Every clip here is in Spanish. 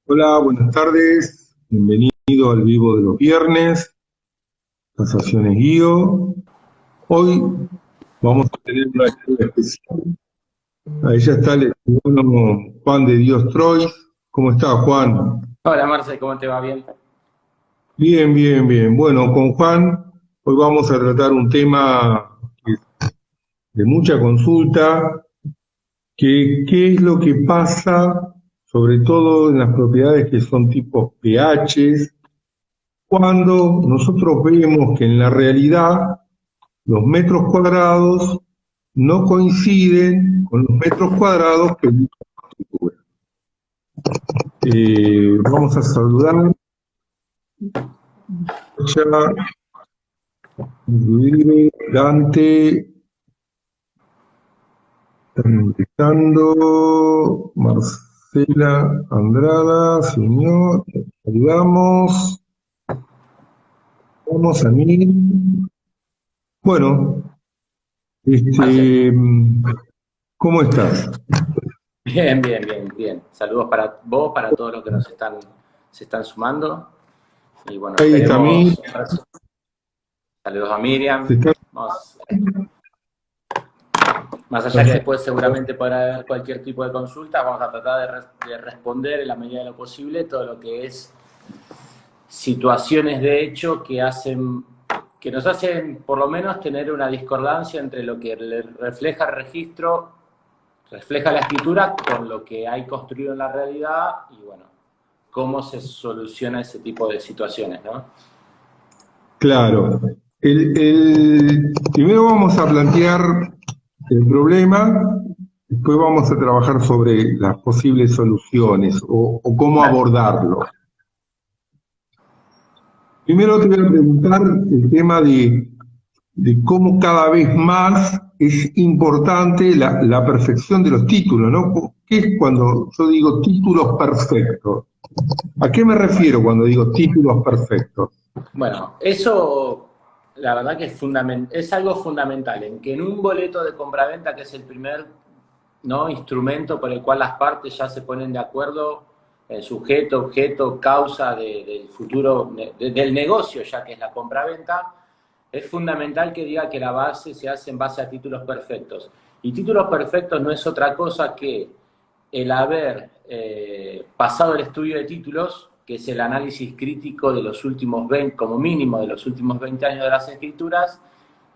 Hola, buenas tardes. Bienvenido al vivo de los viernes, Casaciones Guío. Hoy vamos a tener una charla especial. Ahí ya está el escribano Juan de Dios Troy. ¿Cómo está, Juan? Hola Marce, ¿cómo te va? Bien. Bien, bien, bien. Bueno, con Juan hoy vamos a tratar un tema de mucha consulta, que qué es lo que pasa, sobre todo en las propiedades que son tipos PHs, cuando nosotros vemos que en la realidad los metros cuadrados no coinciden con los metros cuadrados que dice la escritura. Vamos a saludar ya Dante, están empezando, Marcela Andrada, señor, saludamos, vamos a mí. Bueno, Marce. este, ¿cómo estás? Bien, bien, bien, bien. Saludos para vos, para todos los que se están sumando. Y bueno, Ahí está mí, esperemos. Saludos a Miriam. se está. Vamos, más allá que después seguramente podrá haber cualquier tipo de consulta, vamos a tratar de responder en la medida de lo posible todo lo que es situaciones de hecho que nos hacen por lo menos tener una discordancia entre lo que refleja el registro, refleja la escritura con lo que hay construido en la realidad y bueno, cómo se soluciona ese tipo de situaciones, ¿no? Claro. Primero vamos a plantear el problema, después vamos a trabajar sobre las posibles soluciones o cómo Dale. abordarlo. Primero te voy a preguntar el tema de cómo cada vez más es importante la perfección de los títulos, ¿no? ¿Qué es cuando yo digo títulos perfectos? ¿A qué me refiero cuando digo títulos perfectos? Bueno, eso la verdad que es algo fundamental, en que en un boleto de compraventa, que es el primer, ¿no?, instrumento por el cual las partes ya se ponen de acuerdo, el sujeto, objeto, causa del futuro, del negocio, ya que es la compraventa, es fundamental que diga que la base se hace en base a títulos perfectos. Y títulos perfectos no es otra cosa que el haber pasado el estudio de títulos, que es el análisis crítico de los últimos 20, como mínimo de los últimos 20 años de las escrituras,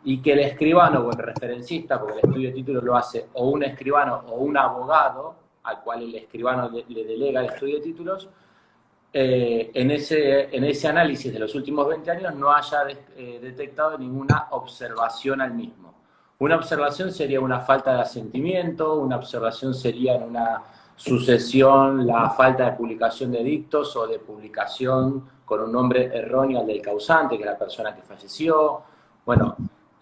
y que el escribano o el referencista, porque el estudio de títulos lo hace o un escribano o un abogado, al cual el escribano le delega el estudio de títulos, en ese análisis de los últimos 20 años no haya detectado ninguna observación al mismo. Una observación sería una falta de asentimiento, una observación sería en una sucesión la falta de publicación de dictos o de publicación con un nombre erróneo al del causante, que es la persona que falleció. Bueno,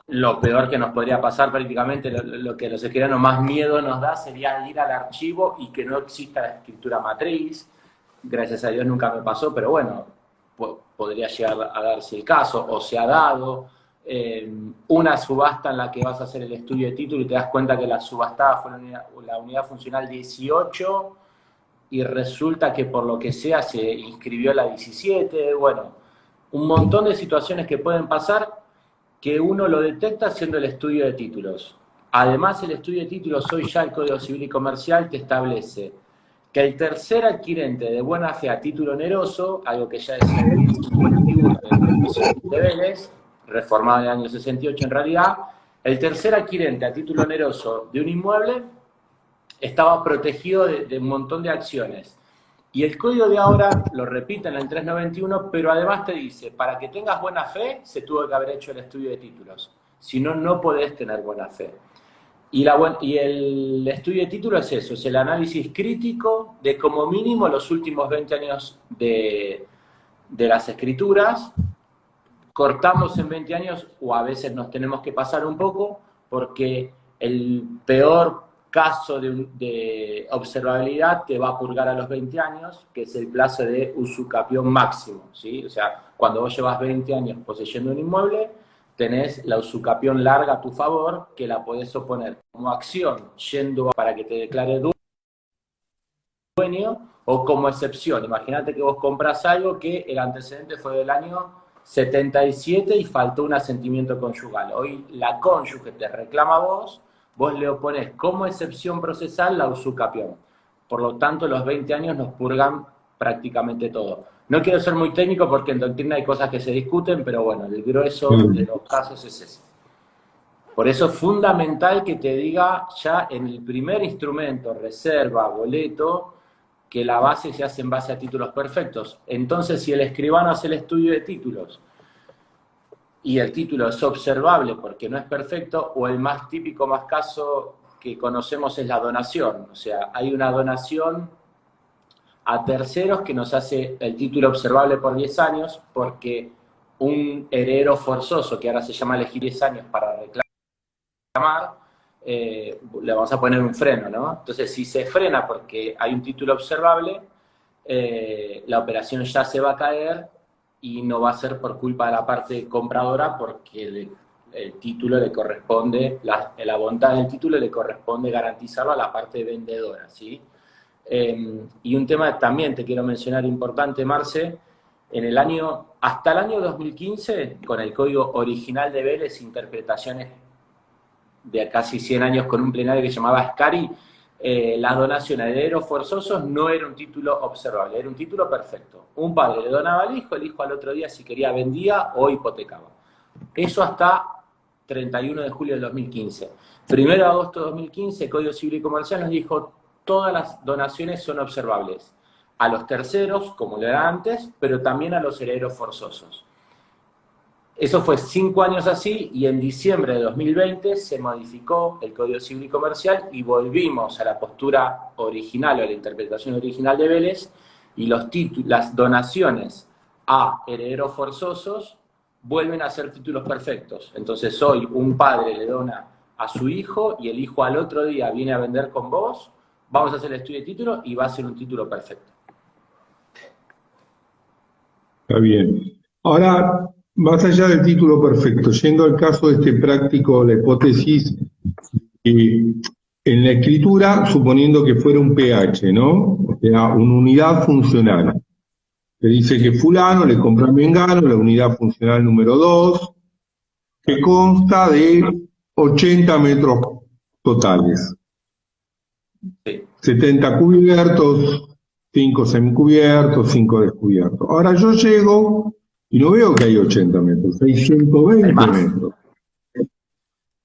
lo peor que nos podría pasar prácticamente, lo que los escribanos más miedo nos da, sería ir al archivo y que no exista la escritura matriz. Gracias a Dios nunca me pasó, pero bueno, podría llegar a darse el caso, o se ha dado. Una subasta en la que vas a hacer el estudio de título y te das cuenta que la subastada fue la unidad funcional 18 y resulta que por lo que sea se inscribió la 17. Bueno, un montón de situaciones que pueden pasar que uno lo detecta haciendo el estudio de títulos. Además, el estudio de títulos, hoy ya el Código Civil y Comercial te establece que el tercer adquirente de buena fe a título oneroso, algo que ya decía el 1051 del Código Civil de Vélez, reformado en el año 68 en realidad, el tercer adquirente a título oneroso de un inmueble estaba protegido de un montón de acciones. Y el código de ahora lo repite en el 391, pero además te dice, para que tengas buena fe, se tuvo que haber hecho el estudio de títulos. Si no, no podés tener buena fe. Y el estudio de títulos es eso, es el análisis crítico de como mínimo los últimos 20 años de las escrituras. Cortamos en 20 años o a veces nos tenemos que pasar un poco porque el peor caso de observabilidad te va a purgar a los 20 años, que es el plazo de usucapión máximo, ¿sí? O sea, cuando vos llevas 20 años poseyendo un inmueble, tenés la usucapión larga a tu favor, que la podés oponer como acción yendo para que te declare dueño o como excepción. Imagínate que vos compras algo que el antecedente fue del año 77 y faltó un asentimiento conyugal. Hoy la cónyuge te reclama a vos, vos le opones como excepción procesal la usucapión. Por lo tanto, los 20 años nos purgan prácticamente todo. No quiero ser muy técnico porque en doctrina hay cosas que se discuten, pero bueno, el grueso de los casos es ese. Por eso es fundamental que te diga ya en el primer instrumento, reserva, boleto, que la base se hace en base a títulos perfectos. Entonces, si el escribano hace el estudio de títulos y el título es observable porque no es perfecto, o el más típico, más caso que conocemos es la donación. O sea, hay una donación a terceros que nos hace el título observable por 10 años porque un heredero forzoso, que ahora se llama elegir 10 años para reclamar, le vamos a poner un freno, ¿no? Entonces, si se frena porque hay un título observable, la operación ya se va a caer y no va a ser por culpa de la parte compradora porque el título le corresponde, la bondad del título le corresponde garantizarlo a la parte vendedora, ¿sí? Y un tema también te quiero mencionar importante, Marce, hasta el año 2015, con el código original de Vélez, interpretaciones de casi 100 años con un plenario que se llamaba Scari, la donación a herederos forzosos no era un título observable, era un título perfecto. Un padre le donaba al hijo, el hijo al otro día si quería vendía o hipotecaba. Eso hasta 31 de julio del 2015. 1 de agosto de 2015, el Código Civil y Comercial nos dijo todas las donaciones son observables. A los terceros, como lo era antes, pero también a los herederos forzosos. Eso fue 5 años así y en diciembre de 2020 se modificó el Código Civil y Comercial y volvimos a la postura original o a la interpretación original de Vélez y las donaciones a herederos forzosos vuelven a ser títulos perfectos. Entonces hoy un padre le dona a su hijo y el hijo al otro día viene a vender con vos, vamos a hacer el estudio de título y va a ser un título perfecto. Está bien. Ahora, más allá del título perfecto, yendo al caso de este práctico, la hipótesis, en la escritura, suponiendo que fuera un PH, ¿no? O sea, una unidad funcional. Que dice que fulano le compra a Mengano la unidad funcional número 2, que consta de 80 metros totales. Sí. 70 cubiertos, 5 semicubiertos, 5 descubiertos. Ahora yo llego y no veo que hay 80 metros, hay 120 metros.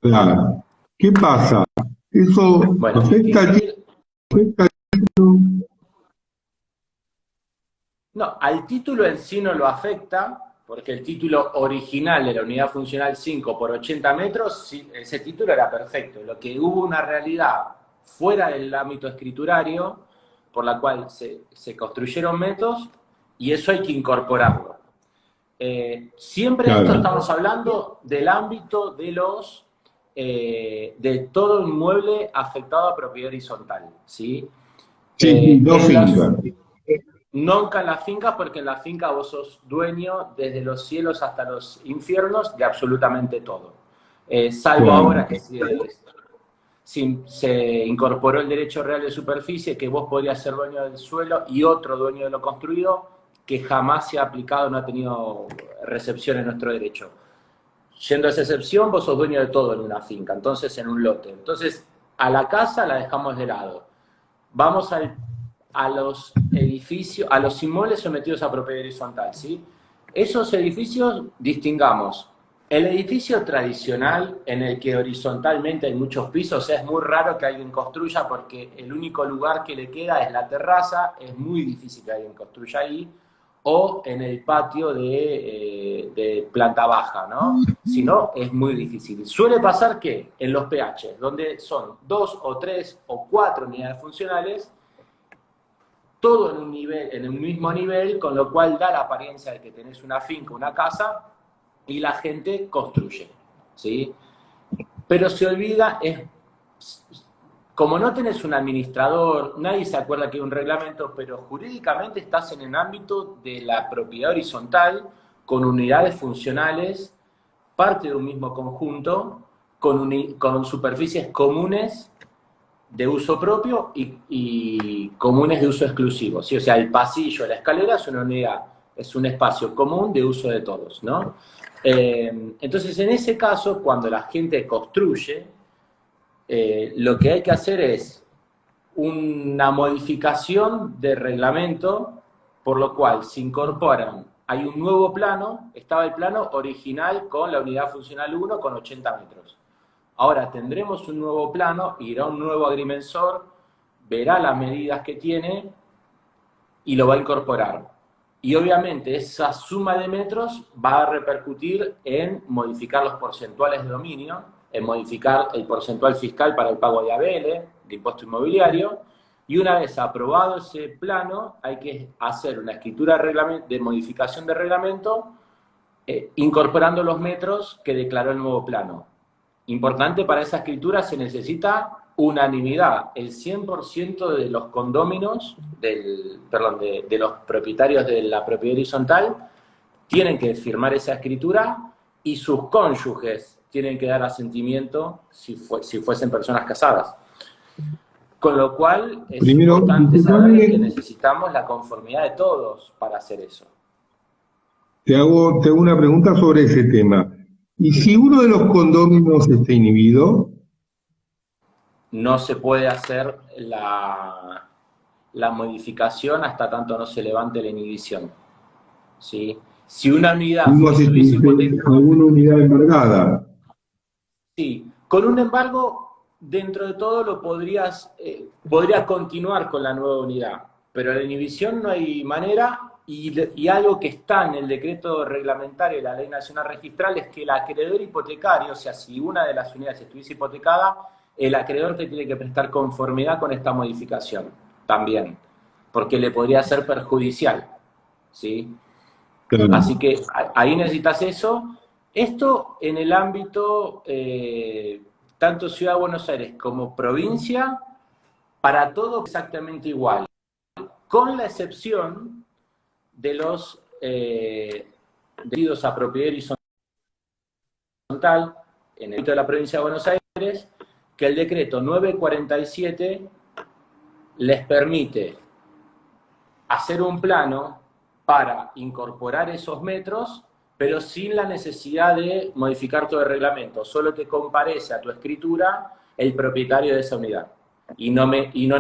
Claro. ¿Qué pasa? ¿Eso Bueno, afecta al título? No, al título en sí no lo afecta, porque el título original de la unidad funcional 5 por 80 metros, sí, ese título era perfecto. Lo que hubo una realidad fuera del ámbito escriturario, por la cual se construyeron métodos, y eso hay que incorporarlo. Siempre Claro. esto estamos hablando del ámbito de todo inmueble afectado a propiedad horizontal, ¿sí? Sí, no finca. Nunca en las fincas, porque en la finca vos sos dueño desde los cielos hasta los infiernos de absolutamente todo. Salvo Claro. ahora que se incorporó el derecho real de superficie, que vos podrías ser dueño del suelo y otro dueño de lo construido, que jamás se ha aplicado, no ha tenido recepción en nuestro derecho. Yendo a esa excepción, vos sos dueño de todo en una finca, entonces en un lote. Entonces, a la casa la dejamos de lado. Vamos a los edificios, a los inmuebles sometidos a propiedad horizontal, ¿sí? Esos edificios distingamos. El edificio tradicional, en el que horizontalmente hay muchos pisos, es muy raro que alguien construya porque el único lugar que le queda es la terraza, es muy difícil que alguien construya ahí, o en el patio de planta baja, ¿no? Si no, es muy difícil. Suele pasar que en los PH, donde son 2 o 3 o 4 unidades funcionales, todo en un nivel, en un mismo nivel, con lo cual da la apariencia de que tenés una finca, una casa, y la gente construye, ¿sí? Pero se olvida, como no tenés un administrador, nadie se acuerda que hay un reglamento, pero jurídicamente estás en el ámbito de la propiedad horizontal, con unidades funcionales, parte de un mismo conjunto, con superficies comunes de uso propio y comunes de uso exclusivo, ¿sí? O sea, el pasillo, la escalera es una unidad, es un espacio común de uso de todos, ¿no? Entonces, en ese caso, cuando la gente construye, lo que hay que hacer es una modificación de reglamento, por lo cual se incorporan, hay un nuevo plano, estaba el plano original con la unidad funcional 1 con 80 metros. Ahora tendremos un nuevo plano, irá un nuevo agrimensor, verá las medidas que tiene y lo va a incorporar. Y obviamente esa suma de metros va a repercutir en modificar los porcentuales de dominio, en modificar el porcentual fiscal para el pago de ABL, de impuesto inmobiliario, y una vez aprobado ese plano, hay que hacer una escritura de modificación de reglamento, incorporando los metros que declaró el nuevo plano. Importante, para esa escritura se necesita unanimidad. El 100% de los condóminos, de los propietarios de la propiedad horizontal, tienen que firmar esa escritura y sus cónyuges tienen que dar asentimiento si fuesen personas casadas. Con lo cual es importante saber que necesitamos la conformidad de todos para hacer eso. Te hago una pregunta sobre ese tema. ¿Y si uno de los condóminos está inhibido? No se puede hacer la modificación hasta tanto no se levante la inhibición, ¿sí? Si una unidad estuviese hipotecada, ¿alguna unidad embargada? Sí, con un embargo, dentro de todo lo podrías continuar con la nueva unidad, pero la inhibición no hay manera, y algo que está en el decreto reglamentario de la Ley Nacional Registral es que el acreedor hipotecario, o sea, si una de las unidades estuviese hipotecada, el acreedor te tiene que prestar conformidad con esta modificación también, porque le podría ser perjudicial, ¿sí? Claro. Así que ahí necesitas eso. Esto en el ámbito, tanto Ciudad de Buenos Aires como provincia, para todo exactamente igual, con la excepción de los debidos a propiedad horizontal en el ámbito de la provincia de Buenos Aires, que el decreto 947 les permite hacer un plano para incorporar esos metros, pero sin la necesidad de modificar todo el reglamento. Solo te comparece a tu escritura el propietario de esa unidad. Y no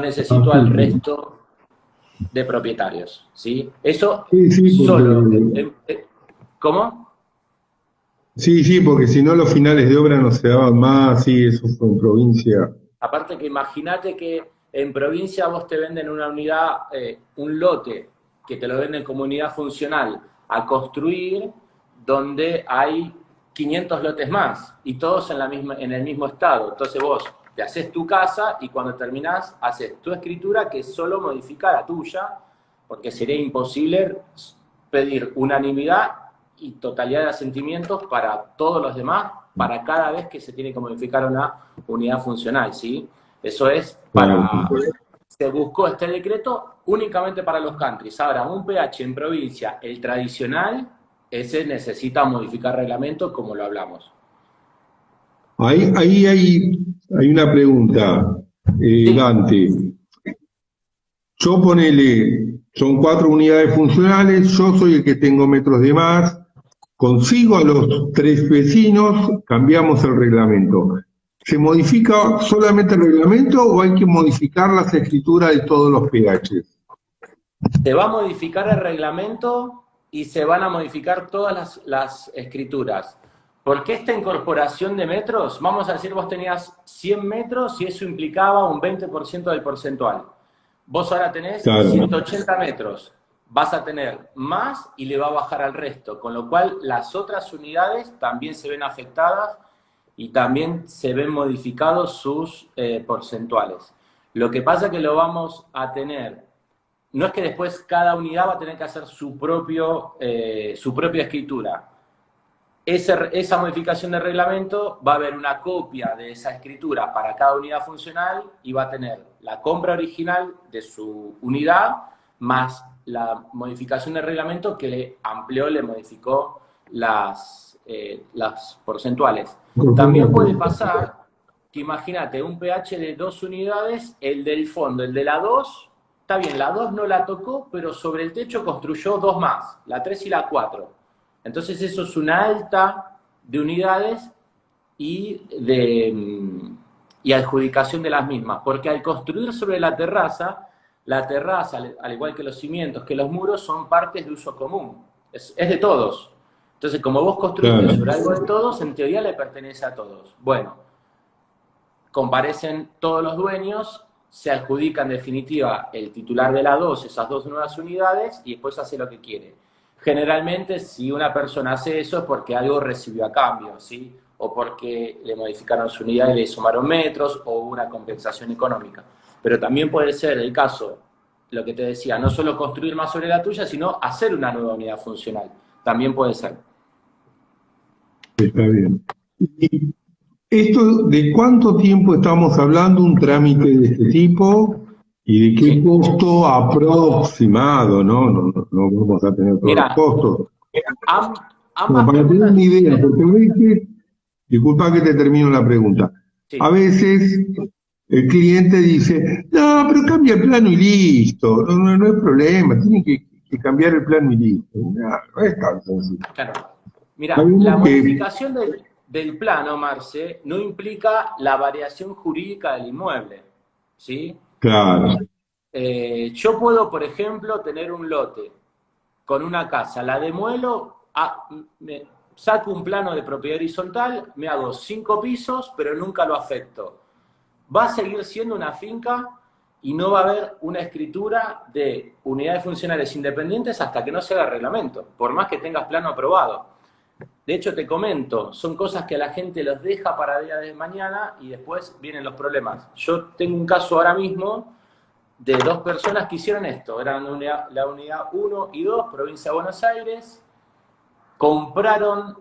necesito al resto de propietarios, ¿sí? Eso solo... ¿Cómo? Sí, porque si no los finales de obra no se daban más, sí, eso fue en provincia. Aparte que imagínate que en provincia vos te venden una unidad, un lote, que te lo venden como unidad funcional, a construir, donde hay 500 lotes más, y todos en el mismo estado. Entonces vos te haces tu casa y cuando terminás haces tu escritura, que solo modifica la tuya, porque sería imposible pedir unanimidad y totalidad de asentimientos para todos los demás, para cada vez que se tiene que modificar una unidad funcional, ¿sí? Eso es para... Se buscó este decreto únicamente para los countries. Ahora, un PH en provincia, el tradicional, ese necesita modificar reglamento como lo hablamos. Ahí hay una pregunta, Sí. Dante. Yo ponele, son 4 unidades funcionales, yo soy el que tengo metros de más, consigo a los 3 vecinos, cambiamos el reglamento. ¿Se modifica solamente el reglamento o hay que modificar las escrituras de todos los PHs? Se va a modificar el reglamento y se van a modificar todas las escrituras. Porque esta incorporación de metros, vamos a decir, vos tenías 100 metros y eso implicaba un 20% del porcentual. Vos ahora tenés 180 metros, vas a tener más y le va a bajar al resto, con lo cual las otras unidades también se ven afectadas y también se ven modificados sus porcentuales. Lo que pasa es que lo vamos a tener, no es que después cada unidad va a tener que hacer su propia escritura. Esa modificación de reglamento va a haber una copia de esa escritura para cada unidad funcional y va a tener la compra original de su unidad más la modificación de reglamento que le amplió, le modificó las porcentuales. También puede pasar que imagínate, un pH de 2 unidades, el del fondo, el de la 2, está bien, la 2 no la tocó, pero sobre el techo construyó 2 más, la 3 y la 4. Entonces eso es una alta de unidades y adjudicación de las mismas, porque al construir sobre la terraza, al igual que los cimientos, que los muros, son partes de uso común, es de todos. Entonces, como vos construiste Claro. sobre algo de todos, en teoría le pertenece a todos. Bueno, comparecen todos los dueños, se adjudica en definitiva el titular de la 2, esas 2 nuevas unidades, y después hace lo que quiere. Generalmente, si una persona hace eso es porque algo recibió a cambio, ¿sí? O porque le modificaron su unidad y le sumaron metros, o hubo una compensación económica. Pero también puede ser el caso, lo que te decía, no solo construir más sobre la tuya, sino hacer una nueva unidad funcional. También puede ser. Está bien. ¿Y esto de cuánto tiempo estamos hablando un trámite de este tipo y de qué Sí. costo aproximado, ¿no? No vamos a tener todos los Mira, costos. Como ambas para tener preguntas una idea, tienen... porque a veces, disculpa que te termino la pregunta, a Sí, veces el cliente dice, no, pero cambia el plano y listo, no hay problema, tienen que cambiar el plano y listo. No es tan sencillo. claro. Mira, la Sabemos que, modificación del plano, Marce, no implica la variación jurídica del inmueble, ¿sí? claro, Yo puedo, por ejemplo, tener un lote con una casa, la demuelo, me saco un plano de propiedad horizontal, me hago 5 pisos, pero nunca lo afecto. Va a seguir siendo una finca y no va a haber una escritura de unidades funcionales independientes hasta que no se haga reglamento, por más que tengas plano aprobado. De hecho, te comento, son cosas que a la gente los deja para el día de mañana y después vienen los problemas. Yo tengo un caso ahora mismo de 2 personas que hicieron esto. Eran la unidad 1 y 2, provincia de Buenos Aires. Compraron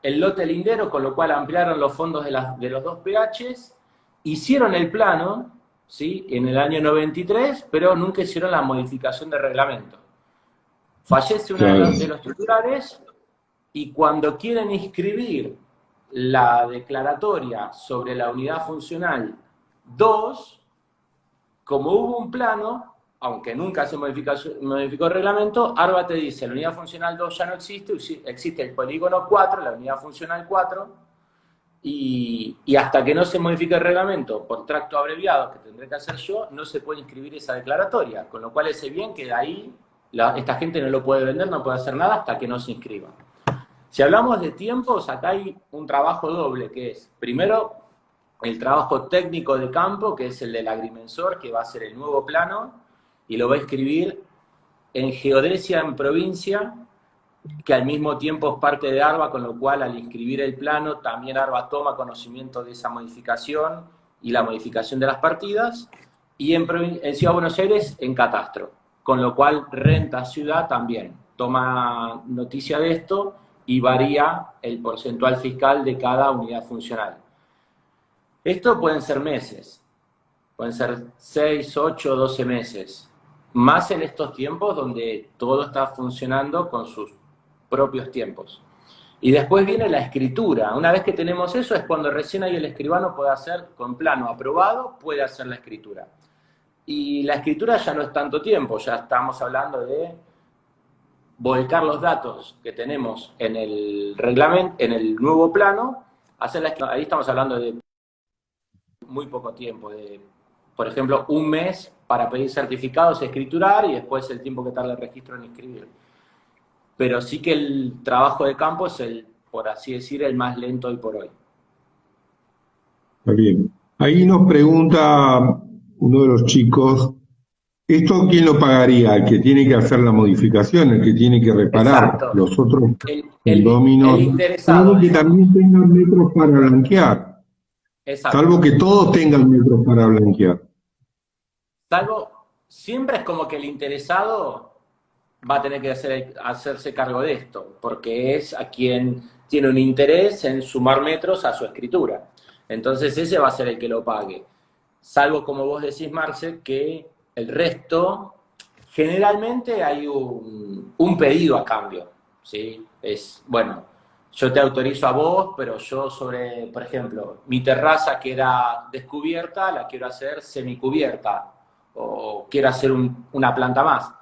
el lote lindero, con lo cual ampliaron los fondos de los 2 PHs. Hicieron el plano, ¿sí? En el año 93, pero nunca hicieron la modificación de reglamento. Fallece uno claro. de los titulares y cuando quieren inscribir la declaratoria sobre la unidad funcional 2, como hubo un plano, aunque nunca se modificó el reglamento, ARBA te dice, la unidad funcional 2 ya no existe, existe el polígono 4, la unidad funcional 4, y hasta que no se modifique el reglamento por tracto abreviado, que tendré que hacer yo, no se puede inscribir esa declaratoria, con lo cual ese bien queda ahí, esta gente no lo puede vender, no puede hacer nada hasta que no se inscriba. Si hablamos de tiempos, acá hay un trabajo doble, que es, primero, el trabajo técnico de campo, que es el del agrimensor, que va a hacer el nuevo plano, y lo va a escribir en geodesia en provincia, que al mismo tiempo es parte de ARBA, con lo cual al inscribir el plano, también ARBA toma conocimiento de esa modificación y la modificación de las partidas, y en Ciudad de Buenos Aires, en catastro, con lo cual Renta Ciudad también toma noticia de esto y varía el porcentual fiscal de cada unidad funcional. Esto pueden ser meses, pueden ser 6, 8, 12 meses, más en estos tiempos donde todo está funcionando con sus propios tiempos. Y después viene la escritura. Una vez que tenemos eso es cuando recién ahí el escribano puede hacer, con plano aprobado, puede hacer la escritura. Y la escritura ya no es tanto tiempo, ya estamos hablando de volcar los datos que tenemos en el reglamento, en el nuevo plano, hacer la escritura. Ahí estamos hablando de muy poco tiempo, de, por ejemplo, un mes para pedir certificados, escriturar, y después el tiempo que tarda el registro en inscribir. Pero sí que el trabajo de campo es el, por así decir, el más lento hoy por hoy. Está bien. Ahí nos pregunta uno de los chicos, ¿esto quién lo pagaría? ¿El que tiene que hacer la modificación, el que tiene que reparar? Exacto. Los otros El condóminos, interesado, salvo que digamos. también tengan metros para blanquear, salvo Exacto. que todos tengan metros para blanquear. Salvo, siempre es como que el interesado va a tener que hacerse cargo de esto, porque es a quien tiene un interés en sumar metros a su escritura. Entonces ese va a ser el que lo pague. Salvo, como vos decís, Marce, que el resto, generalmente hay un pedido a cambio, ¿sí? Es, bueno, yo te autorizo a vos, pero yo sobre, por ejemplo, mi terraza que era descubierta, la quiero hacer semicubierta, o quiero hacer una planta más.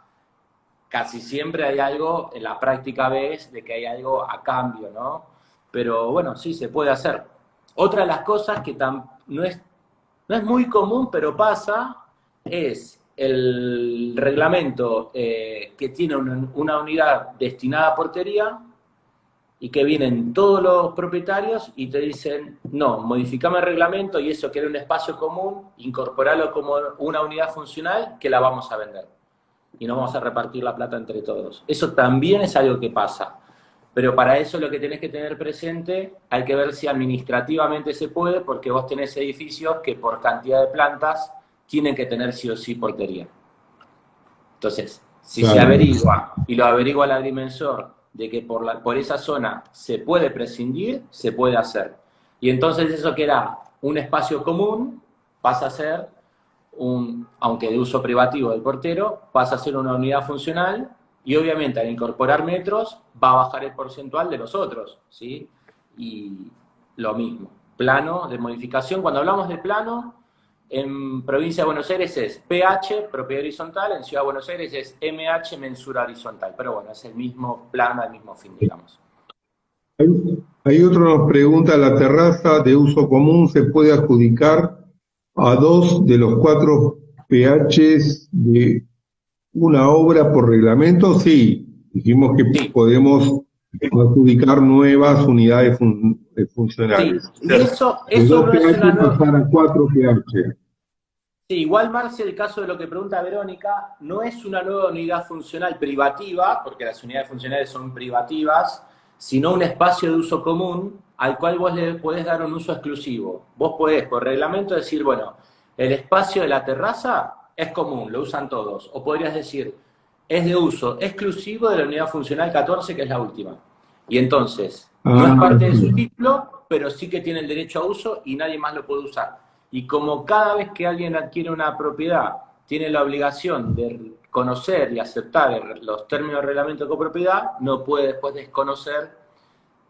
Casi siempre hay algo, en la práctica ves de que hay algo a cambio, ¿no? Pero bueno, sí, se puede hacer. Otra de las cosas que no es muy común, pero pasa, es el reglamento que tiene una unidad destinada a portería y que vienen todos los propietarios y te dicen, no, modificame el reglamento y eso que era un espacio común, incorporarlo como una unidad funcional que la vamos a vender. Y no vamos a repartir la plata entre todos. Eso también es algo que pasa. Pero para eso lo que tenés que tener presente, hay que ver si administrativamente se puede, porque vos tenés edificios que por cantidad de plantas tienen que tener sí o sí portería. Entonces, si se averigua, y lo averigua el agrimensor, de que por esa zona se puede prescindir, se puede hacer. Y entonces eso que era un espacio común, pasa a ser, aunque de uso privativo del portero, pasa a ser una unidad funcional, y obviamente al incorporar metros va a bajar el porcentual de los otros, ¿sí? Y lo mismo, plano de modificación. Cuando hablamos de plano, en provincia de Buenos Aires es PH, propiedad horizontal, en Ciudad de Buenos Aires es MH, mensura horizontal. Pero bueno, es el mismo plano, el mismo fin, digamos. Hay otro nos pregunta, ¿la terraza de uso común se puede adjudicar a 2 de los 4 PHs de una obra por reglamento? Sí, dijimos que Sí. Podemos adjudicar nuevas unidades funcionales. Sí, y eso De 2 no es una pH nueva... pasar a 4 pH. Sí, igual, Marce, el caso de lo que pregunta Verónica, no es una nueva unidad funcional privativa, porque las unidades funcionales son privativas, sino un espacio de uso común al cual vos le podés dar un uso exclusivo. Vos podés, por reglamento, decir, bueno, el espacio de la terraza es común, lo usan todos. O podrías decir, es de uso exclusivo de la unidad funcional 14, que es la última. Y entonces, no es parte de su título, pero sí que tiene el derecho a uso y nadie más lo puede usar. Y como cada vez que alguien adquiere una propiedad, tiene la obligación de conocer y aceptar los términos del reglamento de copropiedad, no puede después desconocer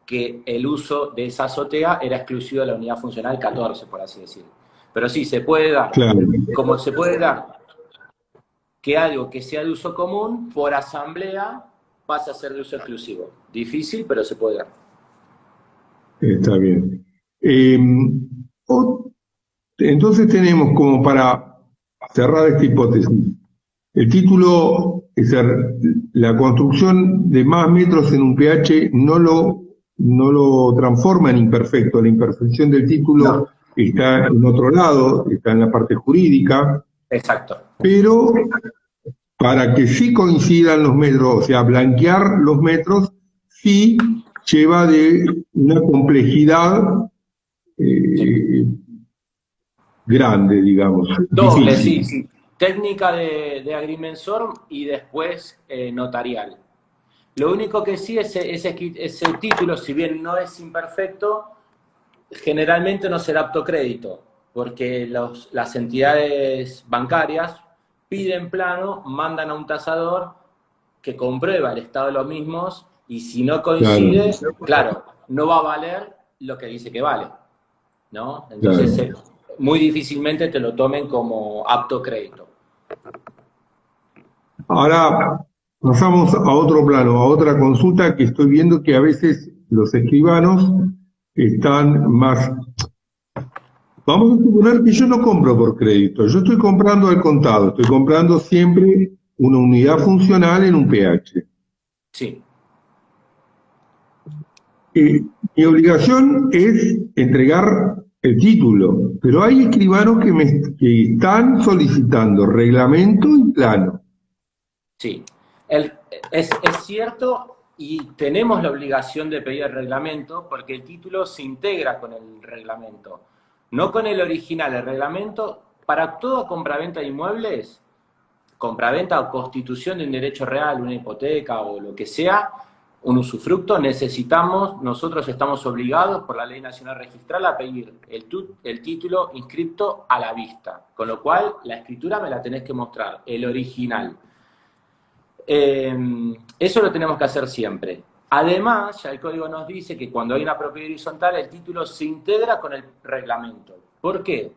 que el uso de esa azotea era exclusivo de la unidad funcional 14, por así decirlo. Pero sí, se puede dar, Claro. como se puede dar que algo que sea de uso común, por asamblea, pasa a ser de uso exclusivo. Difícil, pero se puede dar. Está bien. Entonces tenemos como para cerrar esta hipótesis, el título, es decir, la construcción de más metros en un pH no lo transforma en imperfecto. La imperfección del título está en otro lado, está en la parte jurídica. Exacto. Pero para que sí coincidan los metros, o sea, blanquear los metros, sí lleva de una complejidad grande, digamos. Doble, Difícil. sí. Técnica de agrimensor y después notarial. Lo único que sí, ese título, si bien no es imperfecto, generalmente no será apto crédito, porque las entidades bancarias piden plano, mandan a un tasador que comprueba el estado de los mismos y si no coincide, claro, no va a valer lo que dice que vale, ¿no? Entonces, muy difícilmente te lo tomen como apto crédito. Ahora pasamos a otro plano, a otra consulta que estoy viendo que a veces los escribanos están más... Vamos a suponer que yo no compro por crédito, yo estoy comprando al contado, estoy comprando siempre una unidad funcional en un PH. Sí. Mi obligación es entregar el título, pero hay escribanos que están solicitando reglamento y plano. Sí, es cierto y tenemos la obligación de pedir el reglamento porque el título se integra con el reglamento, no con el original. El reglamento, para toda compraventa de inmuebles, compraventa o constitución de un derecho real, una hipoteca o lo que sea, un usufructo, nosotros estamos obligados por la Ley Nacional Registral a pedir el título inscripto a la vista, con lo cual la escritura me la tenés que mostrar, el original. Eso lo tenemos que hacer siempre. Además, ya el código nos dice que cuando hay una propiedad horizontal, el título se integra con el reglamento. ¿Por qué?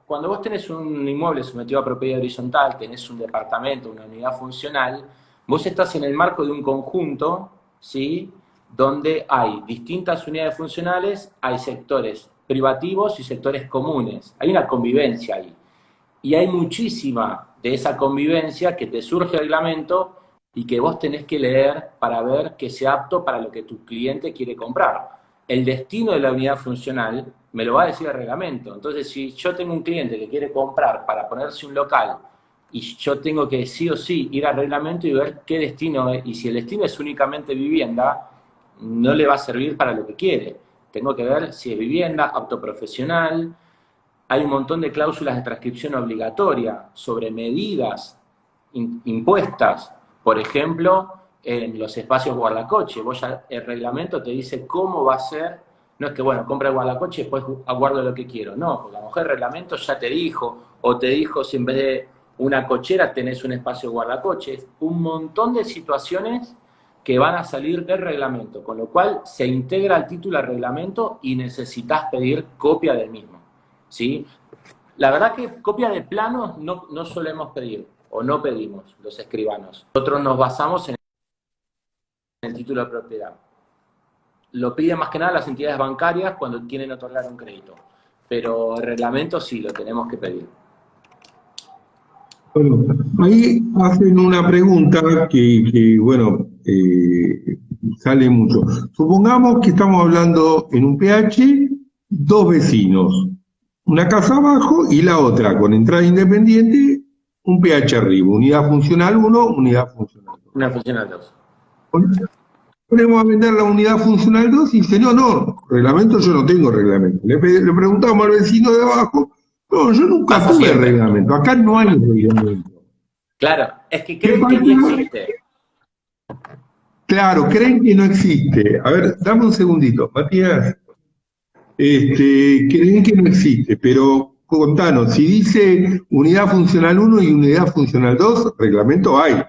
Cuando vos tenés un inmueble sometido a propiedad horizontal, tenés un departamento, una unidad funcional, vos estás en el marco de un conjunto, ¿sí?, donde hay distintas unidades funcionales, hay sectores privativos y sectores comunes. Hay una convivencia ahí. Y hay muchísima de esa convivencia que te surge el reglamento y que vos tenés que leer para ver que sea apto para lo que tu cliente quiere comprar. El destino de la unidad funcional me lo va a decir el reglamento. Entonces, si yo tengo un cliente que quiere comprar para ponerse un local y yo tengo que sí o sí ir al reglamento y ver qué destino es, y si el destino es únicamente vivienda, no le va a servir para lo que quiere. Tengo que ver si es vivienda, apto profesional. Hay un montón de cláusulas de transcripción obligatoria sobre medidas impuestas, por ejemplo, en los espacios guardacoche. Vos ya, el reglamento te dice cómo va a ser, no es que, bueno, compra el guardacoche y después aguardo lo que quiero, no, porque a lo mejor el reglamento ya te dijo, o te dijo si en vez de una cochera tenés un espacio guardacoches, un montón de situaciones que van a salir del reglamento, con lo cual se integra el título al reglamento y necesitas pedir copia del mismo, ¿sí? La verdad que copia de planos no solemos pedir, o no pedimos los escribanos. Nosotros nos basamos en el título de propiedad. Lo piden más que nada las entidades bancarias cuando quieren otorgar un crédito, pero el reglamento sí lo tenemos que pedir. Bueno, ahí hacen una pregunta que bueno, sale mucho. Supongamos que estamos hablando en un PH, dos vecinos, una casa abajo y la otra con entrada independiente, un PH arriba, unidad funcional 1, unidad funcional 2. Una funcional 2. Ponemos a vender la unidad funcional 2 y dice, no, reglamento yo no tengo reglamento. Le preguntamos al vecino de abajo, no, yo nunca Pasa tuve siempre. reglamento, acá no hay reglamento. Claro, es que ¿Qué creen que pasa? ni existe. Claro, creen que no existe. A ver, dame un segundito, Matías. Creen que no existe, pero contanos, si dice unidad funcional 1 y unidad funcional 2, reglamento hay.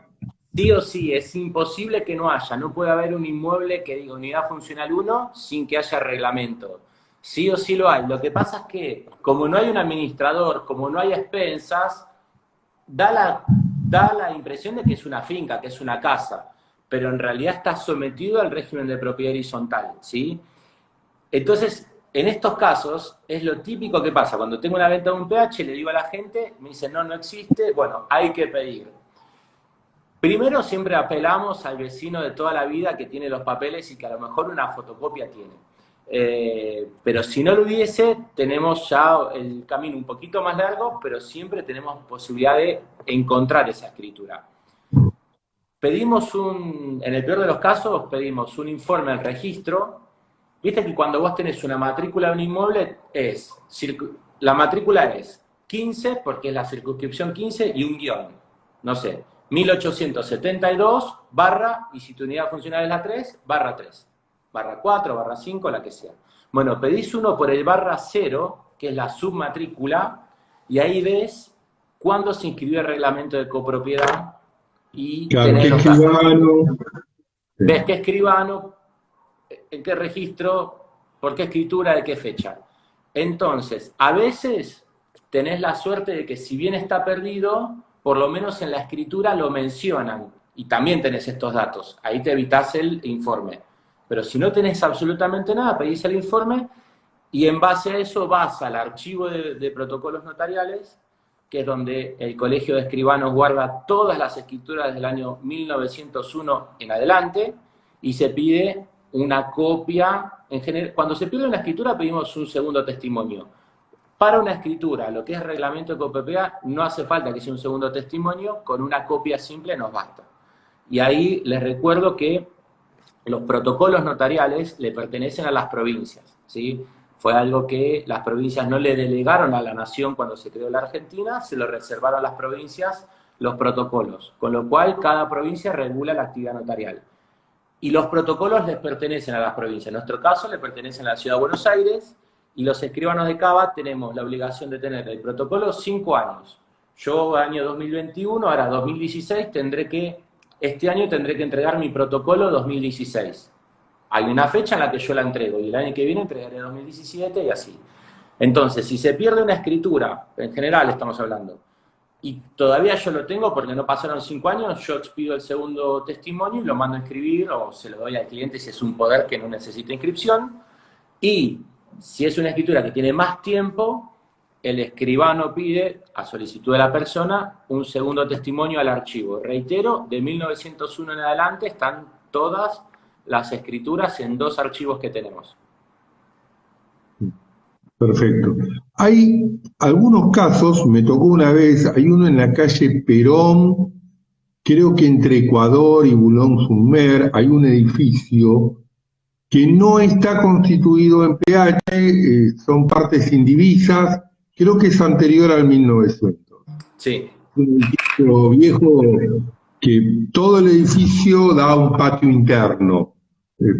Sí o sí, es imposible que no haya. No puede haber un inmueble que diga unidad funcional 1 sin que haya reglamento. Sí o sí lo hay. Lo que pasa es que, como no hay un administrador, como no hay expensas, da la impresión de que es una finca, que es una casa, pero en realidad está sometido al régimen de propiedad horizontal, ¿sí? Entonces, en estos casos, es lo típico que pasa. Cuando tengo una venta de un PH, le digo a la gente, me dice, no existe, bueno, hay que pedir. Primero siempre apelamos al vecino de toda la vida que tiene los papeles y que a lo mejor una fotocopia tiene. Pero si no lo hubiese, tenemos ya el camino un poquito más largo, pero siempre tenemos posibilidad de encontrar esa escritura. Pedimos en el peor de los casos, pedimos un informe al registro. Viste que cuando vos tenés una matrícula de un inmueble, la matrícula es 15, porque es la circunscripción 15, y un guión. No sé, 1872 barra, y si tu unidad funcional es la 3, barra 3, barra 4, barra 5, la que sea. Bueno, pedís uno por el barra 0, que es la submatrícula, y ahí ves cuándo se inscribió el reglamento de copropiedad y Claro, tenés qué los datos. escribano. Ves qué escribano, en qué registro, por qué escritura, de qué fecha. Entonces, a veces tenés la suerte de que si bien está perdido, por lo menos en la escritura lo mencionan y también tenés estos datos. Ahí te evitás el informe. Pero si no tenés absolutamente nada, pedís el informe y en base a eso vas al archivo de protocolos notariales, que es donde el Colegio de Escribanos guarda todas las escrituras del año 1901 en adelante y se pide una copia. En general, cuando se pide una escritura pedimos un segundo testimonio. Para una escritura, lo que es reglamento de copropiedad, no hace falta que sea un segundo testimonio, con una copia simple nos basta. Y ahí les recuerdo que los protocolos notariales le pertenecen a las provincias, ¿sí? Fue algo que las provincias no le delegaron a la nación cuando se creó la Argentina, se lo reservaron a las provincias los protocolos, con lo cual cada provincia regula la actividad notarial. Y los protocolos les pertenecen a las provincias. En nuestro caso, le pertenecen a la Ciudad de Buenos Aires, y los escribanos de Cava tenemos la obligación de tener el protocolo 5 años. Yo, año 2021, ahora 2016, tendré que este año tendré que entregar mi protocolo 2016. Hay una fecha en la que yo la entrego y el año que viene entregaré 2017 y así. Entonces, si se pierde una escritura, en general estamos hablando, y todavía yo lo tengo porque no pasaron 5 años, yo expido el segundo testimonio y lo mando a inscribir o se lo doy al cliente si es un poder que no necesita inscripción. Y si es una escritura que tiene más tiempo, el escribano pide, a solicitud de la persona, un segundo testimonio al archivo. Reitero, de 1901 en adelante están todas las escrituras en 2 archivos que tenemos. Perfecto. Hay algunos casos, me tocó una vez, hay uno en la calle Perón, creo que entre Ecuador y Boulogne-sur-Mer, hay un edificio que no está constituido en PH, son partes indivisas, creo que es anterior al 1900. Sí. Un edificio viejo que todo el edificio da a un patio interno,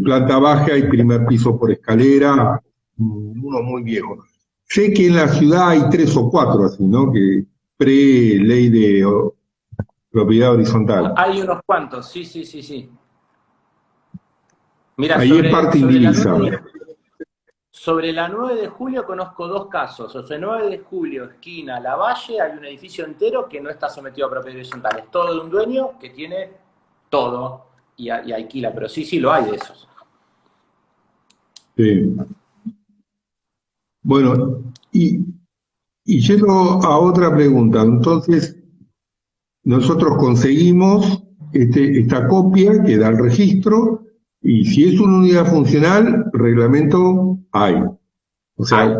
planta baja y primer piso por escalera, uno muy viejo. Sé que en la ciudad hay 3 o 4 así, ¿no? Que pre-ley de propiedad horizontal. Hay unos cuantos, sí, sí, sí, sí. Mira, Ahí es parte indivisa. Sobre la 9 de julio conozco 2 casos. O sea, 9 de julio, esquina Lavalle, hay un edificio entero que no está sometido a propiedad horizontal. Es todo de un dueño que tiene todo y alquila. Pero sí, sí, lo hay de esos. Sí. Bueno, y yendo a otra pregunta, entonces nosotros conseguimos esta copia que da el registro y si es una unidad funcional, reglamento hay. O sea,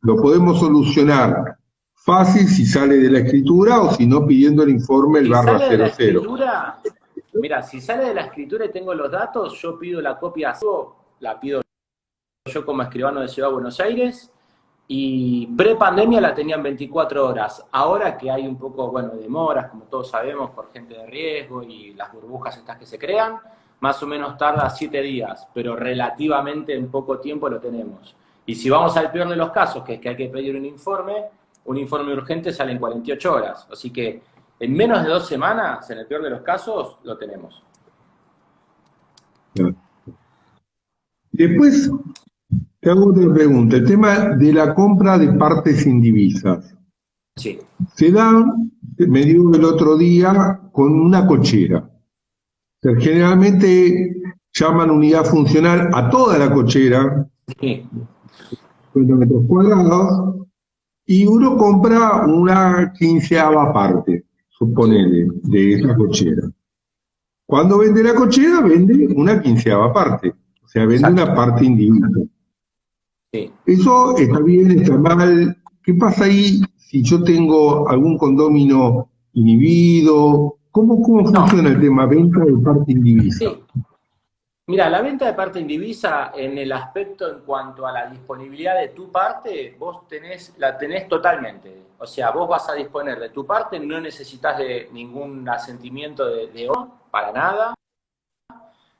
lo podemos solucionar fácil si sale de la escritura o si no pidiendo el informe el Si barra sale de la 00. escritura, mira, si sale de la escritura y tengo los datos, yo pido la copia, la pido yo como escribano de Ciudad de Buenos Aires, y pre-pandemia la tenían 24 horas. Ahora que hay un poco, bueno, demoras, como todos sabemos, por gente de riesgo y las burbujas estas que se crean, más o menos tarda 7 días, pero relativamente en poco tiempo lo tenemos. Y si vamos al peor de los casos, que es que hay que pedir un informe urgente sale en 48 horas. Así que en menos de 2 semanas, en el peor de los casos, lo tenemos. Después te hago otra pregunta. El tema de la compra de partes indivisas. Sí. Se da, me dio el otro día, con una cochera. O sea, generalmente llaman unidad funcional a toda la cochera, Sí. 50 metros cuadrados, y uno compra una 15ª parte, suponele, de esa cochera. Cuando vende la cochera, vende una 15ª parte, o sea, vende Exacto. una parte indivisa. Sí. Eso está bien, está mal. ¿Qué pasa ahí si yo tengo algún condomino inhibido? ¿Cómo funciona el tema venta de parte indivisa? Sí. Mira, la venta de parte indivisa en el aspecto en cuanto a la disponibilidad de tu parte, la tenés totalmente. O sea, vos vas a disponer de tu parte, no necesitas de ningún asentimiento de otro, para nada,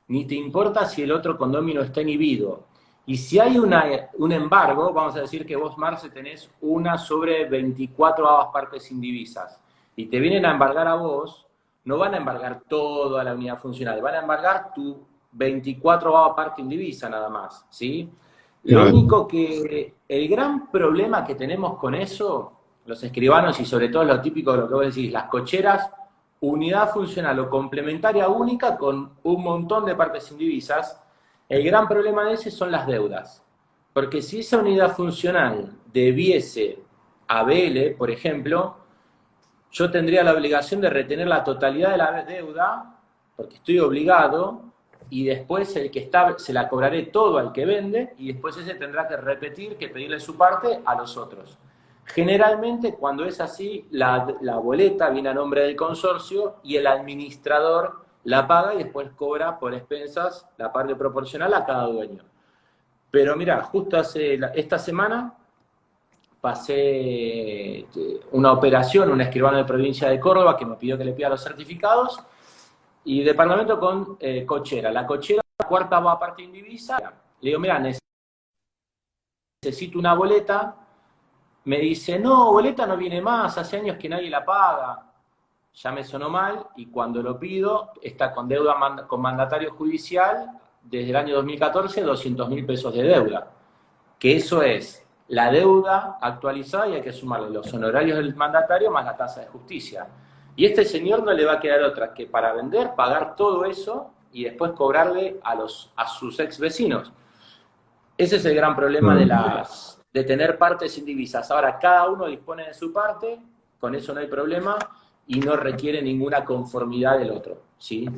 ni te importa si el otro condomino está inhibido. Y si hay un embargo, vamos a decir que vos, Marce, tenés una sobre 24 partes indivisas, y te vienen a embargar a vos, no van a embargar toda la unidad funcional, van a embargar tu 24 parte indivisa nada más, ¿sí? Lo único que, el gran problema que tenemos con eso, los escribanos y sobre todo lo típico de lo que vos decís, las cocheras, unidad funcional o complementaria única con un montón de partes indivisas, el gran problema de ese son las deudas. Porque si esa unidad funcional debiese a BL, por ejemplo, yo tendría la obligación de retener la totalidad de la deuda, porque estoy obligado, y después el que está, se la cobraré todo al que vende, y después ese tendrá que repetir, que pedirle su parte a los otros. Generalmente, cuando es así, la boleta viene a nombre del consorcio y el administrador la paga y después cobra por expensas la parte proporcional a cada dueño. Pero mira, justo esta semana pasé una operación, un escribano de provincia de Córdoba que me pidió que le pida los certificados, y departamento con cochera. La cochera, la 4ª parte indivisa, le digo, mira, necesito una boleta. Me dice, no, boleta no viene más, hace años que nadie la paga. ya me sonó mal, y cuando lo pido, está con deuda con mandatario judicial desde el año 2014, 200.000 pesos de deuda. Que eso es la deuda actualizada y hay que sumarle los honorarios del mandatario más la tasa de justicia. Y este señor no le va a quedar otra que para vender, pagar todo eso y después cobrarle a sus ex vecinos. Ese es el gran problema de tener partes sin divisas. Ahora, cada uno dispone de su parte, con eso no hay problema, y no requiere ninguna conformidad del otro, ¿sí?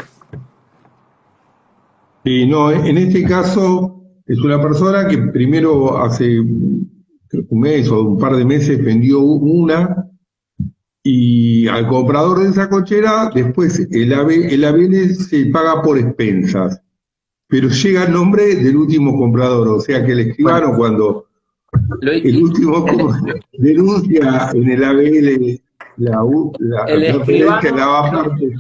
Y no, en este caso es una persona que primero hace un mes o un par de meses vendió una y al comprador de esa cochera después el ABL se paga por expensas, pero llega el nombre del último comprador, o sea que el escribano Bueno, cuando el último denuncia en el ABL el la referencia a escribano, la parte.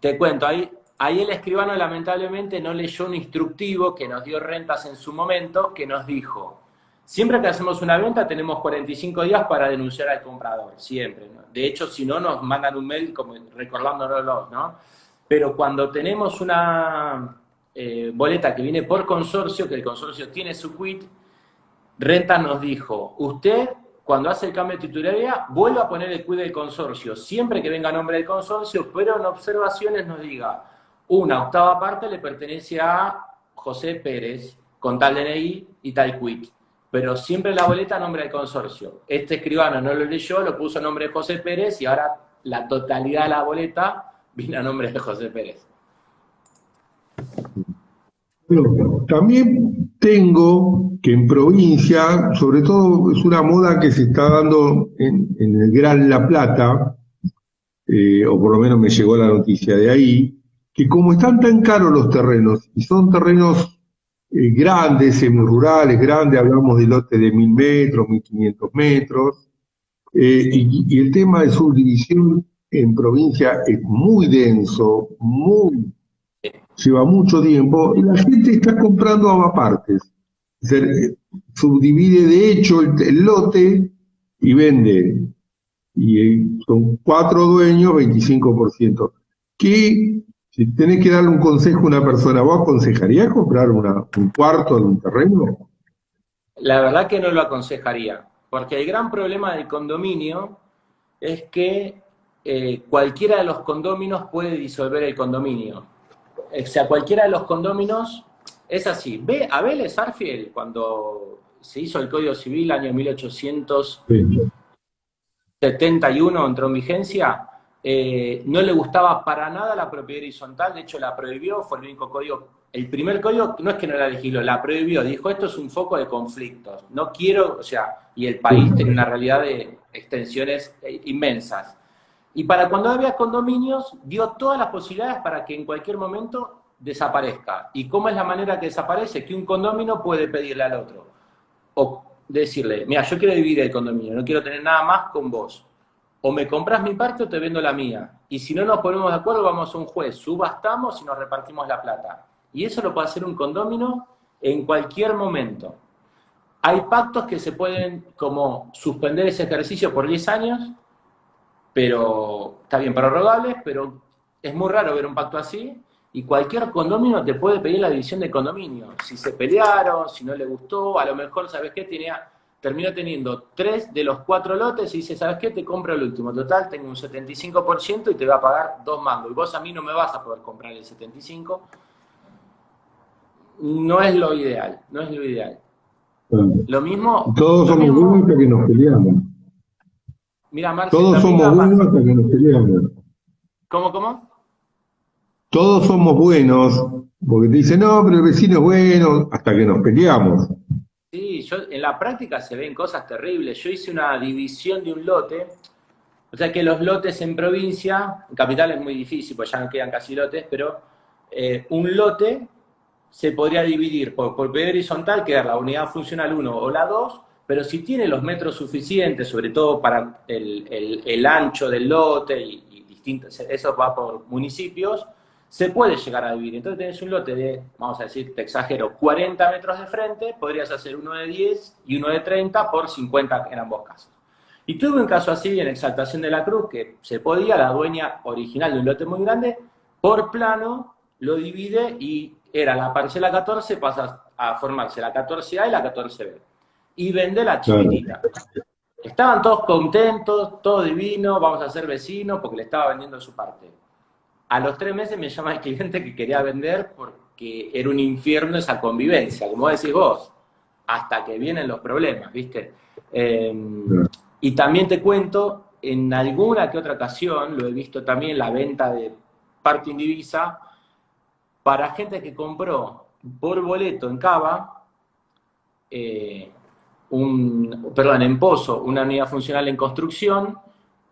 te cuento, ahí el escribano lamentablemente no leyó un instructivo que nos dio Rentas en su momento, que nos dijo, siempre que hacemos una venta tenemos 45 días para denunciar al comprador, siempre, ¿no? De hecho, si no, nos mandan un mail como recordándonos, ¿no? Pero cuando tenemos una boleta que viene por consorcio, que el consorcio tiene su quit, Rentas nos dijo, usted cuando hace el cambio de titularidad, vuelva a poner el quit del consorcio, siempre que venga a nombre del consorcio, pero en observaciones nos diga, una octava parte le pertenece a José Pérez, con tal DNI y tal quit, pero siempre la boleta a nombre del consorcio. Este escribano no lo leyó, lo puso a nombre de José Pérez y ahora la totalidad de la boleta viene a nombre de José Pérez. Bueno, también tengo que en provincia, sobre todo es una moda que se está dando en el Gran La Plata, o por lo menos me llegó la noticia de ahí, que como están tan caros los terrenos, y son terrenos grandes, semirurales, grandes, hablamos de lotes de 1000 metros, 1500 metros, y el tema de subdivisión en provincia es muy denso, lleva mucho tiempo, y la gente está comprando a partes. Se subdivide de hecho el lote y vende. Y son 4 dueños, 25%. ¿Qué, si tenés que darle un consejo a una persona, vos aconsejarías comprar un cuarto de un terreno? La verdad que no lo aconsejaría, porque el gran problema del condominio es que cualquiera de los condóminos puede disolver el condominio. O sea, cualquiera de los condóminos es así. Ve a Vélez Sarsfield, cuando se hizo el Código Civil, año 1871, Sí. entró en vigencia, no le gustaba para nada la propiedad horizontal, de hecho la prohibió, fue el único código, el primer código no es que no la legisló, la prohibió, dijo esto es un foco de conflictos, no quiero, o sea, y el país tenía una realidad de extensiones inmensas. Y para cuando había condominios, dio todas las posibilidades para que en cualquier momento desaparezca. ¿Y cómo es la manera que desaparece? Que un condominio puede pedirle al otro, o decirle, mira, yo quiero dividir el condominio, no quiero tener nada más con vos. O me compras mi parte o te vendo la mía. Y si no nos ponemos de acuerdo, vamos a un juez, subastamos y nos repartimos la plata. Y eso lo puede hacer un condominio en cualquier momento. Hay pactos que se pueden como suspender ese ejercicio por 10 años, pero está bien, prorrogables, pero es muy raro ver un pacto así. Y cualquier condominio te puede pedir la división del condominio. Si se pelearon, si no le gustó, a lo mejor, ¿sabes qué? Terminó teniendo 3 de los 4 lotes y dice, ¿sabes qué? Te compro el último. Total, tengo un 75% y te va a pagar 2 mangos. Y vos a mí no me vas a poder comprar el 75%. No es lo ideal, no es lo ideal. Lo mismo... Todos Lo somos buenos mismo hasta que nos peleamos. mira, Marce, Todos también somos iba más... buenos hasta que nos peleamos. ¿Cómo? Todos somos buenos, porque te dicen, no, pero el vecino es bueno, hasta que nos peleamos. Sí, en la práctica se ven cosas terribles. Yo hice una división de un lote, o sea que los lotes en provincia, en capital es muy difícil, pues ya no quedan casi lotes, pero un lote se podría dividir por propiedad horizontal, quedar la unidad funcional 1 o la 2, pero si tiene los metros suficientes, sobre todo para el ancho del lote y distintos, eso va por municipios, se puede llegar a dividir. Entonces tenés un lote de, vamos a decir, te exagero, 40 metros de frente, podrías hacer uno de 10 y uno de 30 por 50 en ambos casos. Y tuve un caso así en Exaltación de la Cruz, que se podía, la dueña original de un lote muy grande, por plano lo divide y era la parcela 14, pasa a formarse la 14A y la 14B. Y vende la claro, chiquitita. Estaban todos contentos, todo divino, vamos a ser vecinos porque le estaba vendiendo su parte. A los 3 meses me llama el cliente que quería vender porque era un infierno esa convivencia, como decís vos, hasta que vienen los problemas, ¿viste? Eh, claro. y también te cuento, en alguna que otra ocasión, lo he visto también, la venta de parte indivisa, para gente que compró por boleto en Cava, eh, en Pozo, una unidad funcional en construcción,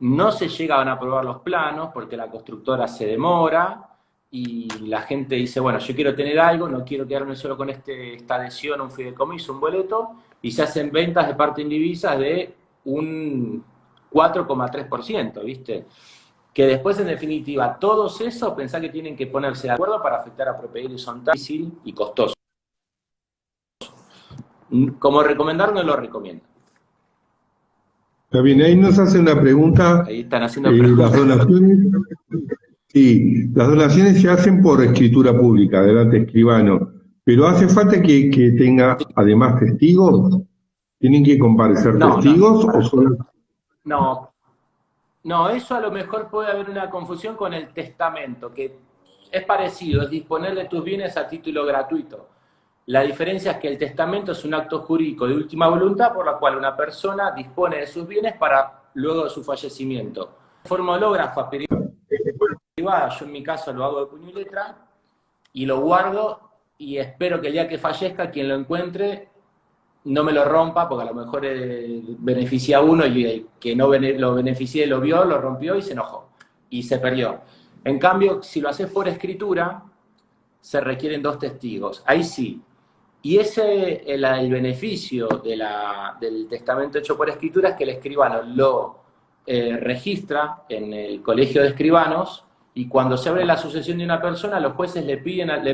no se llegan a aprobar los planos porque la constructora se demora y la gente dice, bueno, yo quiero tener algo, no quiero quedarme solo con esta adhesión, un fideicomiso, un boleto, y se hacen ventas de parte indivisa de un 4,3%, ¿viste? Que después, en definitiva, todos esos pensá que tienen que ponerse de acuerdo para afectar a propiedad horizontal, difícil y costoso. Como recomendar, no lo recomiendo. Está bien, ahí nos hace una pregunta, Ahí están haciendo las preguntas. donaciones, sí, las donaciones se hacen por escritura pública, delante escribano, pero hace falta que tenga además testigos, ¿tienen que comparecer No, no, testigos o solo? no, no, eso a lo mejor puede haber una confusión con el testamento, que es parecido, es disponer de tus bienes a título gratuito. La diferencia es que el testamento es un acto jurídico de última voluntad por la cual una persona dispone de sus bienes para luego de su fallecimiento. De forma hológrafa, privada, yo en mi caso lo hago de puño y letra, y lo guardo y espero que el día que fallezca quien lo encuentre no me lo rompa, porque a lo mejor beneficia a uno y el que no lo beneficié lo vio, lo rompió y se enojó y se perdió. En cambio, si lo haces por escritura, se requieren 2 testigos. Ahí sí. Y el beneficio del testamento hecho por escritura es que el escribano lo registra en el colegio de escribanos y cuando se abre la sucesión de una persona, los jueces le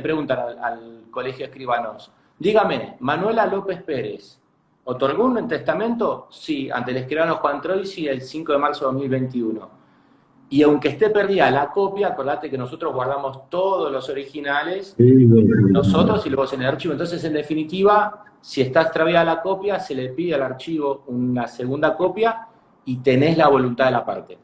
preguntan al colegio de escribanos, dígame, Manuela López Pérez, ¿otorgó un testamento? Sí, ante el escribano Juan Troisi el 5 de marzo de 2021. Y aunque esté perdida la copia, acordate que nosotros guardamos todos los originales, Sí, nosotros y luego en el archivo. Entonces, en definitiva, si está extraviada la copia, se le pide al archivo una segunda copia y tenés la voluntad de la parte.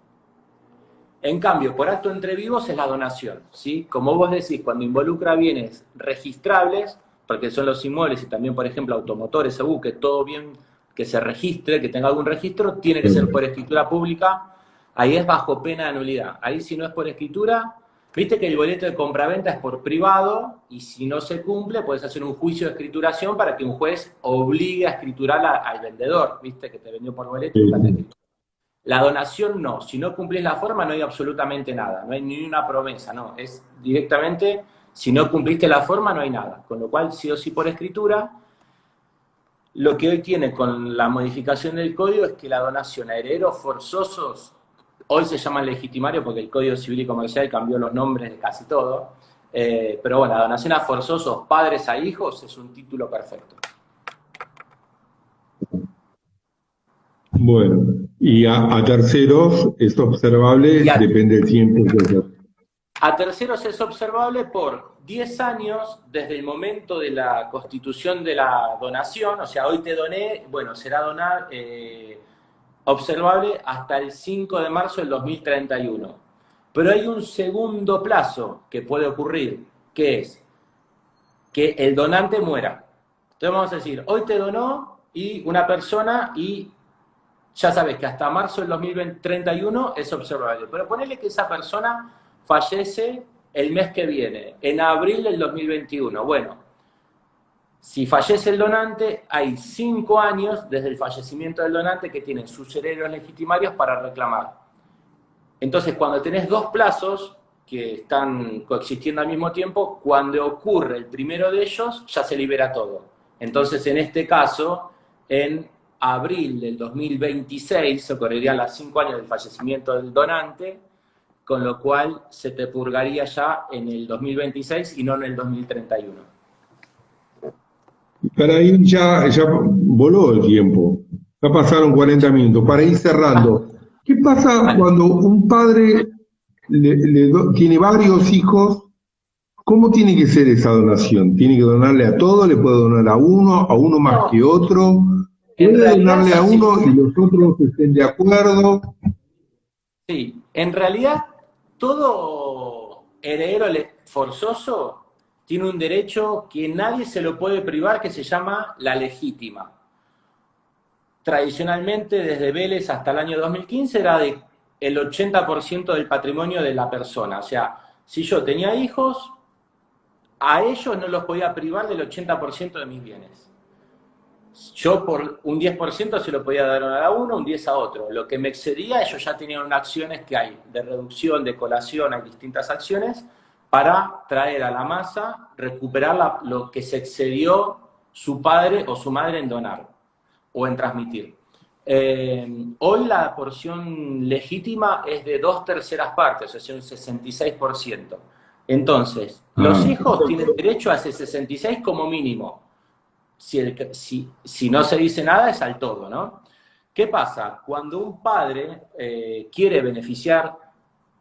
En cambio, por acto entre vivos es la donación, ¿sí? Como vos decís, cuando involucra bienes registrables, porque son los inmuebles y también, por ejemplo, automotores, según que todo bien que se registre, que tenga algún registro, tiene que ser por escritura pública, ahí es bajo pena de nulidad. Ahí si no es por escritura, viste que el boleto de compraventa es por privado y si no se cumple, puedes hacer un juicio de escrituración para que un juez obligue a escriturar al vendedor, viste que te vendió por boleto y está escritura. La donación no, si no cumplís la forma no hay absolutamente nada, no hay ni una promesa, no, es directamente, si no cumpliste la forma no hay nada, con lo cual sí o sí por escritura, lo que hoy tiene con la modificación del código es que la donación a herederos forzosos, hoy se llaman legitimarios porque el Código Civil y Comercial cambió los nombres de casi todo, pero bueno, la donación a forzosos padres a hijos es un título perfecto. bueno, y a terceros es observable, depende del tiempo que a terceros es observable por 10 años desde el momento de la constitución de la donación, o sea, hoy te doné, bueno, será observable hasta el 5 de marzo del 2031. Pero hay un segundo plazo que puede ocurrir, que es que el donante muera. Entonces vamos a decir, hoy te donó y una persona y ya sabes que hasta marzo del 2031 es observable. Pero ponele que esa persona fallece el mes que viene, en abril del 2021. Bueno, si fallece el donante, hay 5 años desde el fallecimiento del donante que tienen sus herederos legitimarios para reclamar. Entonces, cuando tenés 2 plazos que están coexistiendo al mismo tiempo, cuando ocurre el primero de ellos, ya se libera todo. Entonces, en este caso, en abril del 2026 se ocurrirían los 5 años del fallecimiento del donante, con lo cual se te purgaría ya en el 2026 y no en el 2031. para ahí ya voló el tiempo. Ya pasaron 40 minutos. Para ir cerrando, ¿qué pasa Vale. cuando un padre tiene varios hijos? ¿Cómo tiene que ser esa donación? ¿Tiene que donarle a todos? ¿Le puede donar a uno más que No, otro? en ¿Puede realidad es donarle a así. uno y los otros estén de acuerdo? Sí, en realidad todo heredero forzoso tiene un derecho que nadie se lo puede privar que se llama la legítima. Tradicionalmente, desde Vélez hasta el año 2015 era el 80% del patrimonio de la persona. O sea, si yo tenía hijos, a ellos no los podía privar del 80% de mis bienes. Yo por un 10% se lo podía dar a uno, un 10 a otro. Lo que me excedía, ellos ya tenían unas acciones que hay de reducción, de colación, hay distintas acciones para traer a la masa, recuperar lo que se excedió su padre o su madre en donar o en transmitir. Hoy la porción legítima es de 2/3 partes, o sea, un 66%. Entonces, los Ah, hijos tienen derecho a ese 66 como mínimo. Si no se dice nada, es al todo, ¿no? ¿Qué pasa? Cuando un padre quiere beneficiar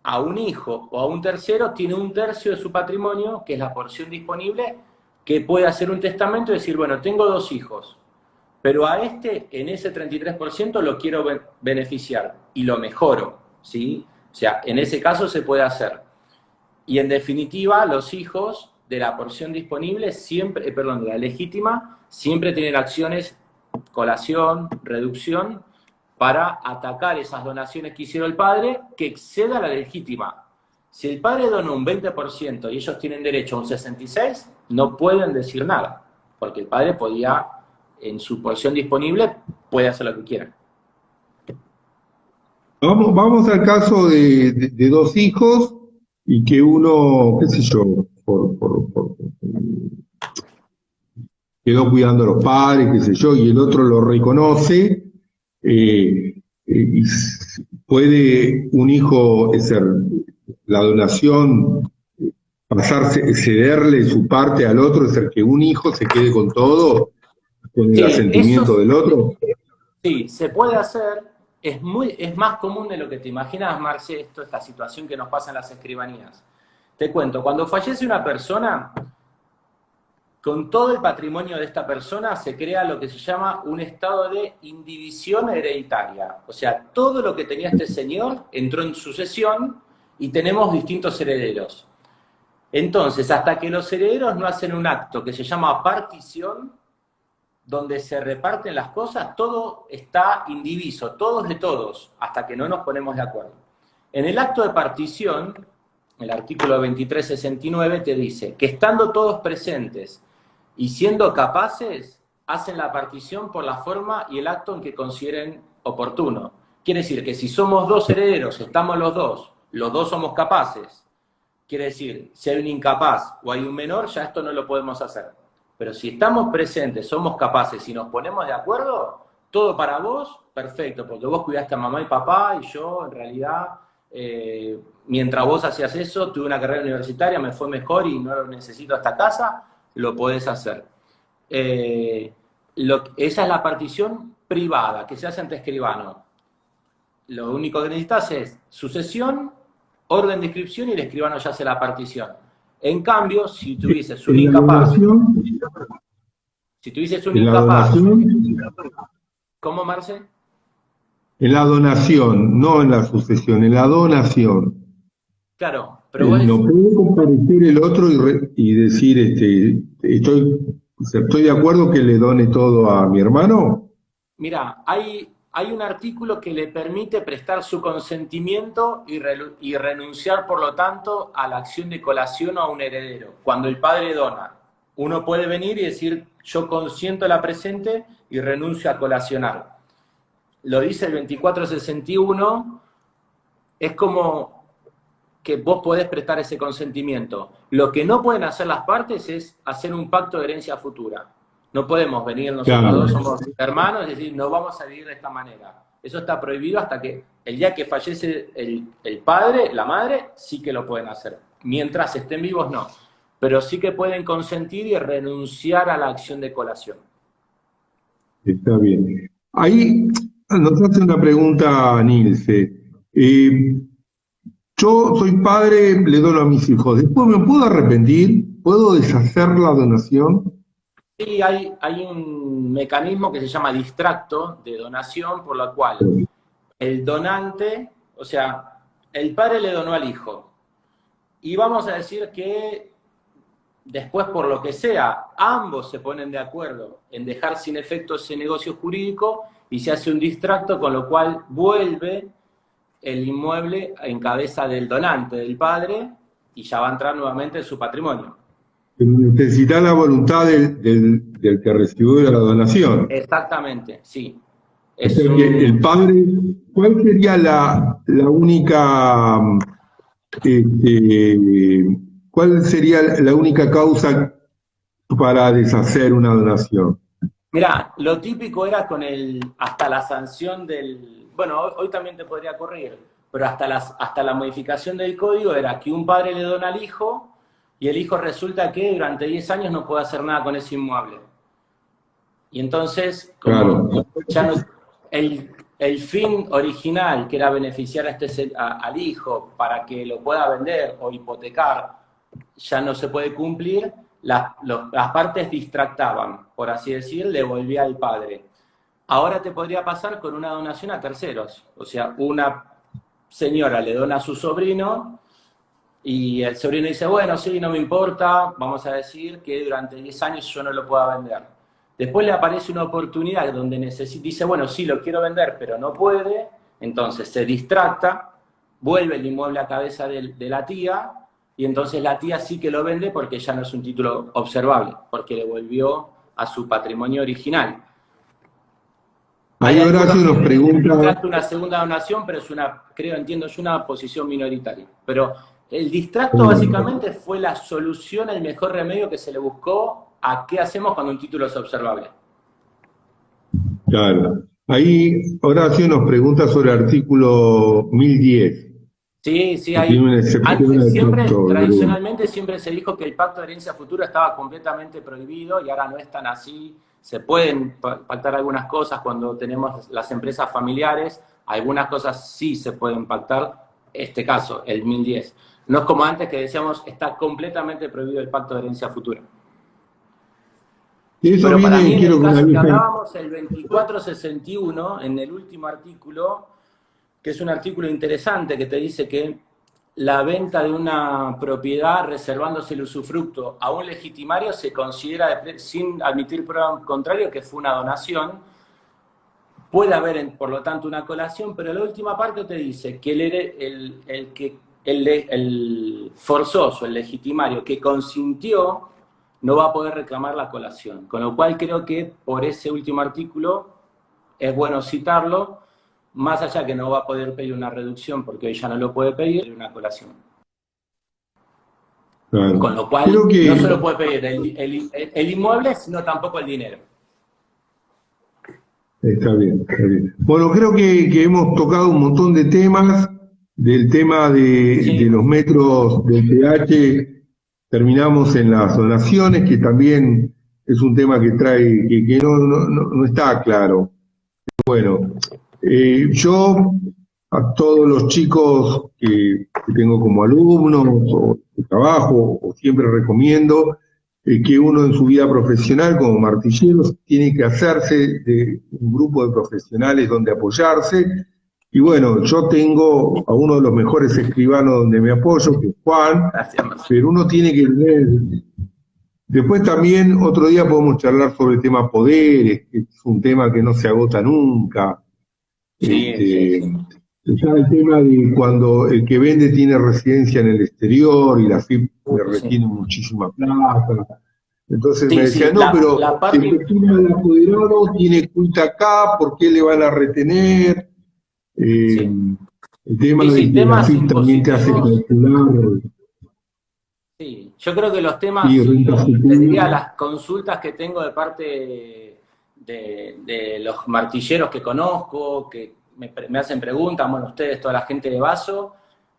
a un hijo o a un tercero, tiene un tercio de su patrimonio, que es la porción disponible, que puede hacer un testamento y decir, bueno, tengo 2 hijos, pero a este, en ese 33% lo quiero beneficiar y lo mejoro, ¿sí? O sea, en ese caso se puede hacer. Y en definitiva, los hijos de la porción disponible siempre, perdón, de la legítima, siempre tienen acciones, colación, reducción, para atacar esas donaciones que hicieron el padre que exceda la legítima. Si el padre dona un 20% y ellos tienen derecho a un 66%, no pueden decir nada, porque el padre podía, en su porción disponible, puede hacer lo que quiera. vamos al caso de dos hijos y que uno, qué sé yo, quedó cuidando a los padres, qué sé yo, y el otro lo reconoce, y puede un hijo, la donación, pasarse, cederle su parte al otro, es decir, que un hijo se quede con todo, con el Sí, eso asentimiento del otro. sí, se puede hacer, es más común de lo que te imaginas, Marce, esta situación que nos pasa en las escribanías. Te cuento, cuando fallece una persona, con todo el patrimonio de esta persona se crea lo que se llama un estado de indivisión hereditaria. O sea, todo lo que tenía este señor entró en sucesión y tenemos distintos herederos. Entonces, hasta que los herederos no hacen un acto que se llama partición, donde se reparten las cosas, todo está indiviso, todos de todos, hasta que no nos ponemos de acuerdo. En el acto de partición, el artículo 2369 te dice que estando todos presentes y siendo capaces, hacen la partición por la forma y el acto en que consideren oportuno. Quiere decir que si somos dos herederos, estamos los dos somos capaces. Quiere decir, si hay un incapaz o hay un menor, ya esto no lo podemos hacer. Pero si estamos presentes, somos capaces y nos ponemos de acuerdo, todo para vos, perfecto, porque vos cuidaste a mamá y papá y yo, en realidad, mientras vos hacías eso, tuve una carrera universitaria, me fue mejor y no lo necesito esta casa, lo podés hacer. Esa es la partición privada que se hace ante escribano. Lo único que necesitas es sucesión, orden de inscripción y el escribano ya hace la partición. En cambio, En la donación, si tuvieses un en la incapaz, donación, ¿cómo, Marce? en la donación, no en la sucesión, en la donación. Claro, pero vos No puede comparecer el otro y decir, estoy de acuerdo que le done todo a mi hermano. mira, hay un artículo que le permite prestar su consentimiento y renunciar, por lo tanto, a la acción de colación o a un heredero. Cuando el padre dona, uno puede venir y decir, yo consiento la presente y renuncio a colacionar. Lo dice el 2461, es como que vos podés prestar ese consentimiento. Lo que no pueden hacer las partes es hacer un pacto de herencia futura. No podemos venir, nosotros Claro, dos somos hermanos, y decir, no vamos a vivir de esta manera. Eso está prohibido hasta que el día que fallece el padre, la madre, sí que lo pueden hacer. Mientras estén vivos, no. Pero sí que pueden consentir y renunciar a la acción de colación. está bien. ahí nos hace una pregunta Nilce. Yo soy padre, le dono a mis hijos. ¿Después me puedo arrepentir? ¿Puedo deshacer la donación? Sí, hay un mecanismo que se llama distracto de donación, por la cual el donante, o sea, el padre le donó al hijo, y vamos a decir que después, por lo que sea, ambos se ponen de acuerdo en dejar sin efecto ese negocio jurídico y se hace un distracto, con lo cual vuelve el inmueble en cabeza del donante, del padre, y ya va a entrar nuevamente en su patrimonio. Necesita la voluntad del que recibió la donación. Exactamente, sí. O sea que el padre, ¿cuál sería la única, cuál sería la única causa para deshacer una donación? Mirá, lo típico era hasta la sanción bueno, hoy también te podría corregir, pero hasta la modificación del código era que un padre le dona al hijo y el hijo resulta que durante 10 años no puede hacer nada con ese inmueble. Y entonces, como Claro. ya no, el fin original, que era beneficiar al hijo para que lo pueda vender o hipotecar, ya no se puede cumplir, las partes distractaban, por así decir, le volvía al padre. Ahora te podría pasar con una donación a terceros. O sea, una señora le dona a su sobrino y el sobrino dice, bueno, sí, no me importa, vamos a decir que durante 10 años yo no lo pueda vender. Después le aparece una oportunidad donde dice, bueno, sí, lo quiero vender, pero no puede, entonces se distracta, vuelve el inmueble a cabeza de la tía, y entonces la tía sí que lo vende porque ya no es un título observable, porque le volvió a su patrimonio original. Hay Ahí algunos Horacio que nos pregunta, trata una segunda donación, pero entiendo, es una posición minoritaria. Pero el distracto básicamente fue la solución, el mejor remedio que se le buscó a qué hacemos cuando un título es observable. claro, ahí Horacio nos pregunta sobre el artículo 1010, Sí, sí, que tiene hay. una excepción Antes al siempre, pacto de herencia. tradicionalmente, siempre se dijo que el pacto de herencia futura estaba completamente prohibido y ahora no es tan así. Se pueden pactar algunas cosas cuando tenemos las empresas familiares, algunas cosas sí se pueden pactar, este caso, el 1010. No es como antes que decíamos, está completamente prohibido el pacto de herencia futura. Y eso Pero para viene, mí, en quiero el que una caso que vieja, hablábamos, el 2461, en el último artículo, que es un artículo interesante que te dice que la venta de una propiedad reservándose el usufructo a un legitimario se considera, sin admitir prueba contrario, que fue una donación. Puede haber, por lo tanto, una colación, pero la última parte te dice que el forzoso, el legitimario que consintió, no va a poder reclamar la colación. Con lo cual creo que por ese último artículo es bueno citarlo, más allá que no va a poder pedir una reducción porque hoy ya no lo puede pedir, una colación. Con claro, lo cual creo no que solo puede pedir el inmueble, sino tampoco el dinero. está bien, está bien. Bueno, creo que hemos tocado un montón de temas, del tema de Sí, los metros del PH, terminamos en las donaciones, que también es un tema que trae, que no está claro. Bueno, yo a todos los chicos que tengo como alumnos o que trabajo, o siempre recomiendo que uno en su vida profesional como martillero tiene que hacerse de un grupo de profesionales donde apoyarse. Y bueno, yo tengo a uno de los mejores escribanos donde me apoyo, que es Juan, gracias, Marcelo. pero uno tiene que tener. Después también otro día podemos charlar sobre el tema poderes, que es un tema que no se agota nunca. Sí, sí, sí. Ya el tema de cuando el que vende tiene residencia en el exterior y la FIP le Sí, retiene muchísima plata. Entonces me sí, decía, sí. no, pero La si el parte, que tiene el apoderado tiene cuenta acá, ¿por qué le van a retener? sí. El tema Sí, de sí, que la temas FIP también te hace impositivos. calcular Sí, yo creo que los y temas renta y te futura. diría las consultas que tengo de parte de los martilleros que conozco, que me hacen preguntas, bueno, ustedes, toda la gente de Vaso,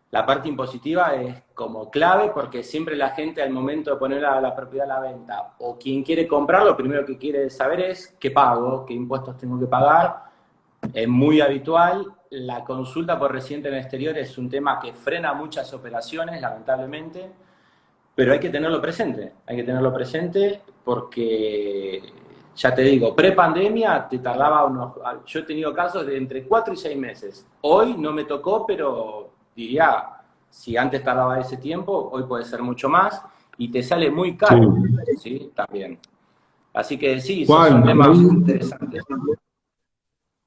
la parte impositiva es como clave porque siempre la gente al momento de poner la propiedad a la venta o quien quiere comprar, lo primero que quiere saber es qué pago, qué impuestos tengo que pagar. es muy habitual. La consulta por residente en el exterior es un tema que frena muchas operaciones, lamentablemente, pero hay que tenerlo presente porque, ya te digo, pre-pandemia te tardaba yo he tenido casos de entre 4 y 6 meses. Hoy no me tocó, pero diría, si antes tardaba ese tiempo, hoy puede ser mucho más y te sale muy caro, ¿sí? También. Así que sí, esos son Juan, temas muy interesantes.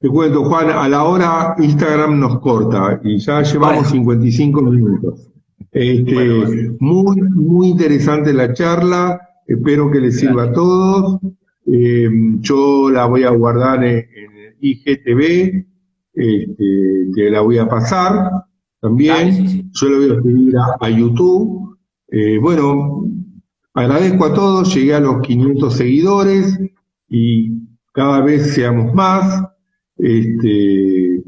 te cuento, Juan, a la hora Instagram nos corta y ya llevamos Bueno, 55 minutos. bueno. Muy interesante la charla, espero que les sirva a Gracias. todos. Yo la voy a guardar en el IGTV, que la voy a pasar Dale, sí, también. sí. Yo lo voy a subir a YouTube. Bueno, agradezco a todos, llegué a los 500 seguidores y cada vez seamos más. Este,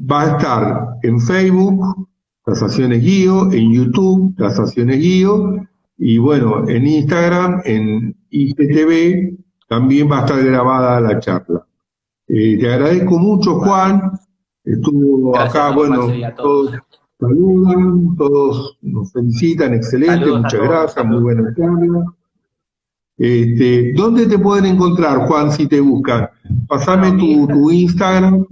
va a estar en Facebook, Tasaciones Guío, en YouTube, Tasaciones Guío, y bueno, en Instagram, en IGTV, también va a estar grabada la charla. Te agradezco mucho, Bueno, Juan. Estuvo gracias acá, a vos, Marce, y bueno, a todos. todos saludan, todos nos felicitan, excelente, Saludos a muchas todos, gracias, muy saludos. buena charla. ¿Dónde te pueden encontrar, Juan, si te buscan? Bueno, Pasame tu Instagram.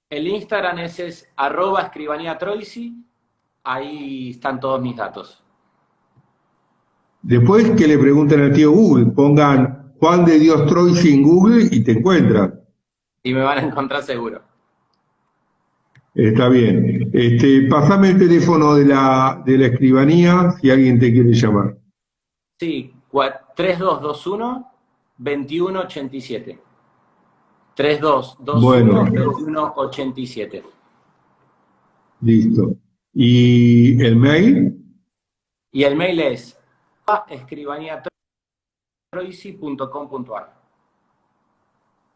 el Instagram es @escribaníatroisi, ahí están todos mis datos. Después que le pregunten al tío Google, pongan Juan de Dios Troisi en Google y te encuentran. Y me van a encontrar seguro. Está bien. Pasame el teléfono de la escribanía si alguien te quiere llamar. Sí, 3221-2187. 3221 Bueno, 2187. listo. ¿Y el mail? Y el mail es escribaniatroisi.com.ar.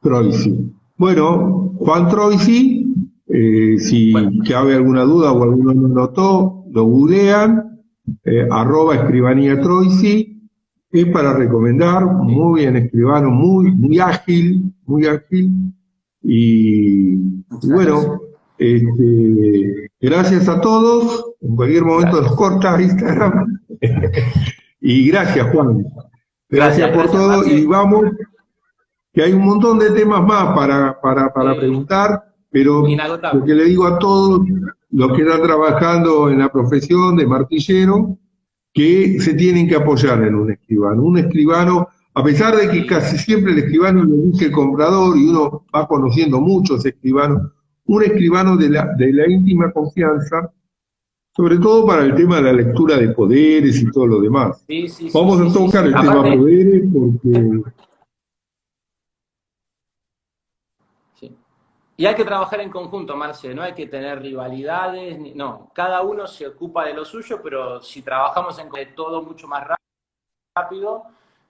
Troisi. Bueno, Juan Troisi, Bueno, si cabe alguna duda o alguno no notó, lo googlean, @escribanía Troisi, es para recomendar, sí. muy bien escribano, muy ágil, muy ágil, y Muchas gracias. bueno, gracias a todos, en cualquier momento nos Gracias. corta Instagram, y gracias Juan, gracias por Gracias, todo, y Marce. vamos que hay un montón de temas más para preguntar, pero lo Inagotable. que le digo a todos los que están trabajando en la profesión de martillero, que se tienen que apoyar en un escribano. Un escribano, a pesar de que Sí, casi siempre el escribano lo dice el comprador y uno va conociendo muchos escribanos, un escribano de la íntima confianza, sobre todo para el tema de la lectura de poderes y todo lo demás. sí, sí, sí, Vamos sí, a sí, tocar sí. el tema Aparte, poderes porque sí. Y hay que trabajar en conjunto, Marce, no hay que tener rivalidades, no, cada uno se ocupa de lo suyo, pero si trabajamos en todo mucho más rápido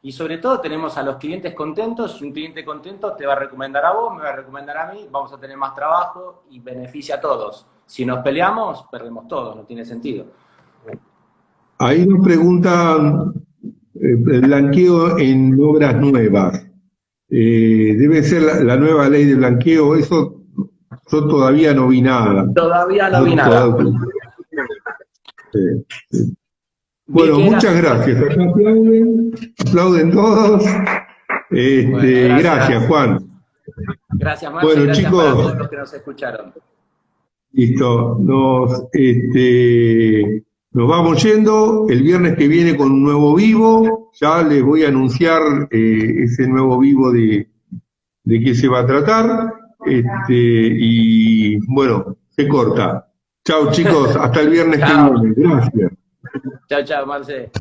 y sobre todo tenemos a los clientes contentos, y un cliente contento te va a recomendar a vos, me va a recomendar a mí, vamos a tener más trabajo y beneficia a todos. Si nos peleamos, perdemos todos, no tiene sentido. ahí nos preguntan el blanqueo en obras nuevas. Debe ser la nueva ley de blanqueo, eso yo todavía no vi nada. Todavía no vi No, nada. sí. Vi Bueno, que era muchas gracias. Acá aplauden todos. Bueno, Gracias, gracias. Juan. Gracias, Marce, y Bueno, gracias para todos chicos, los que nos escucharon. listo. Nos vamos yendo. El viernes que viene con un nuevo vivo. Ya les voy a anunciar ese nuevo vivo de qué se va a tratar. Y bueno, se corta. Chao, chicos. Hasta el viernes que Chao. viene. Gracias. Chao, chao, Marce.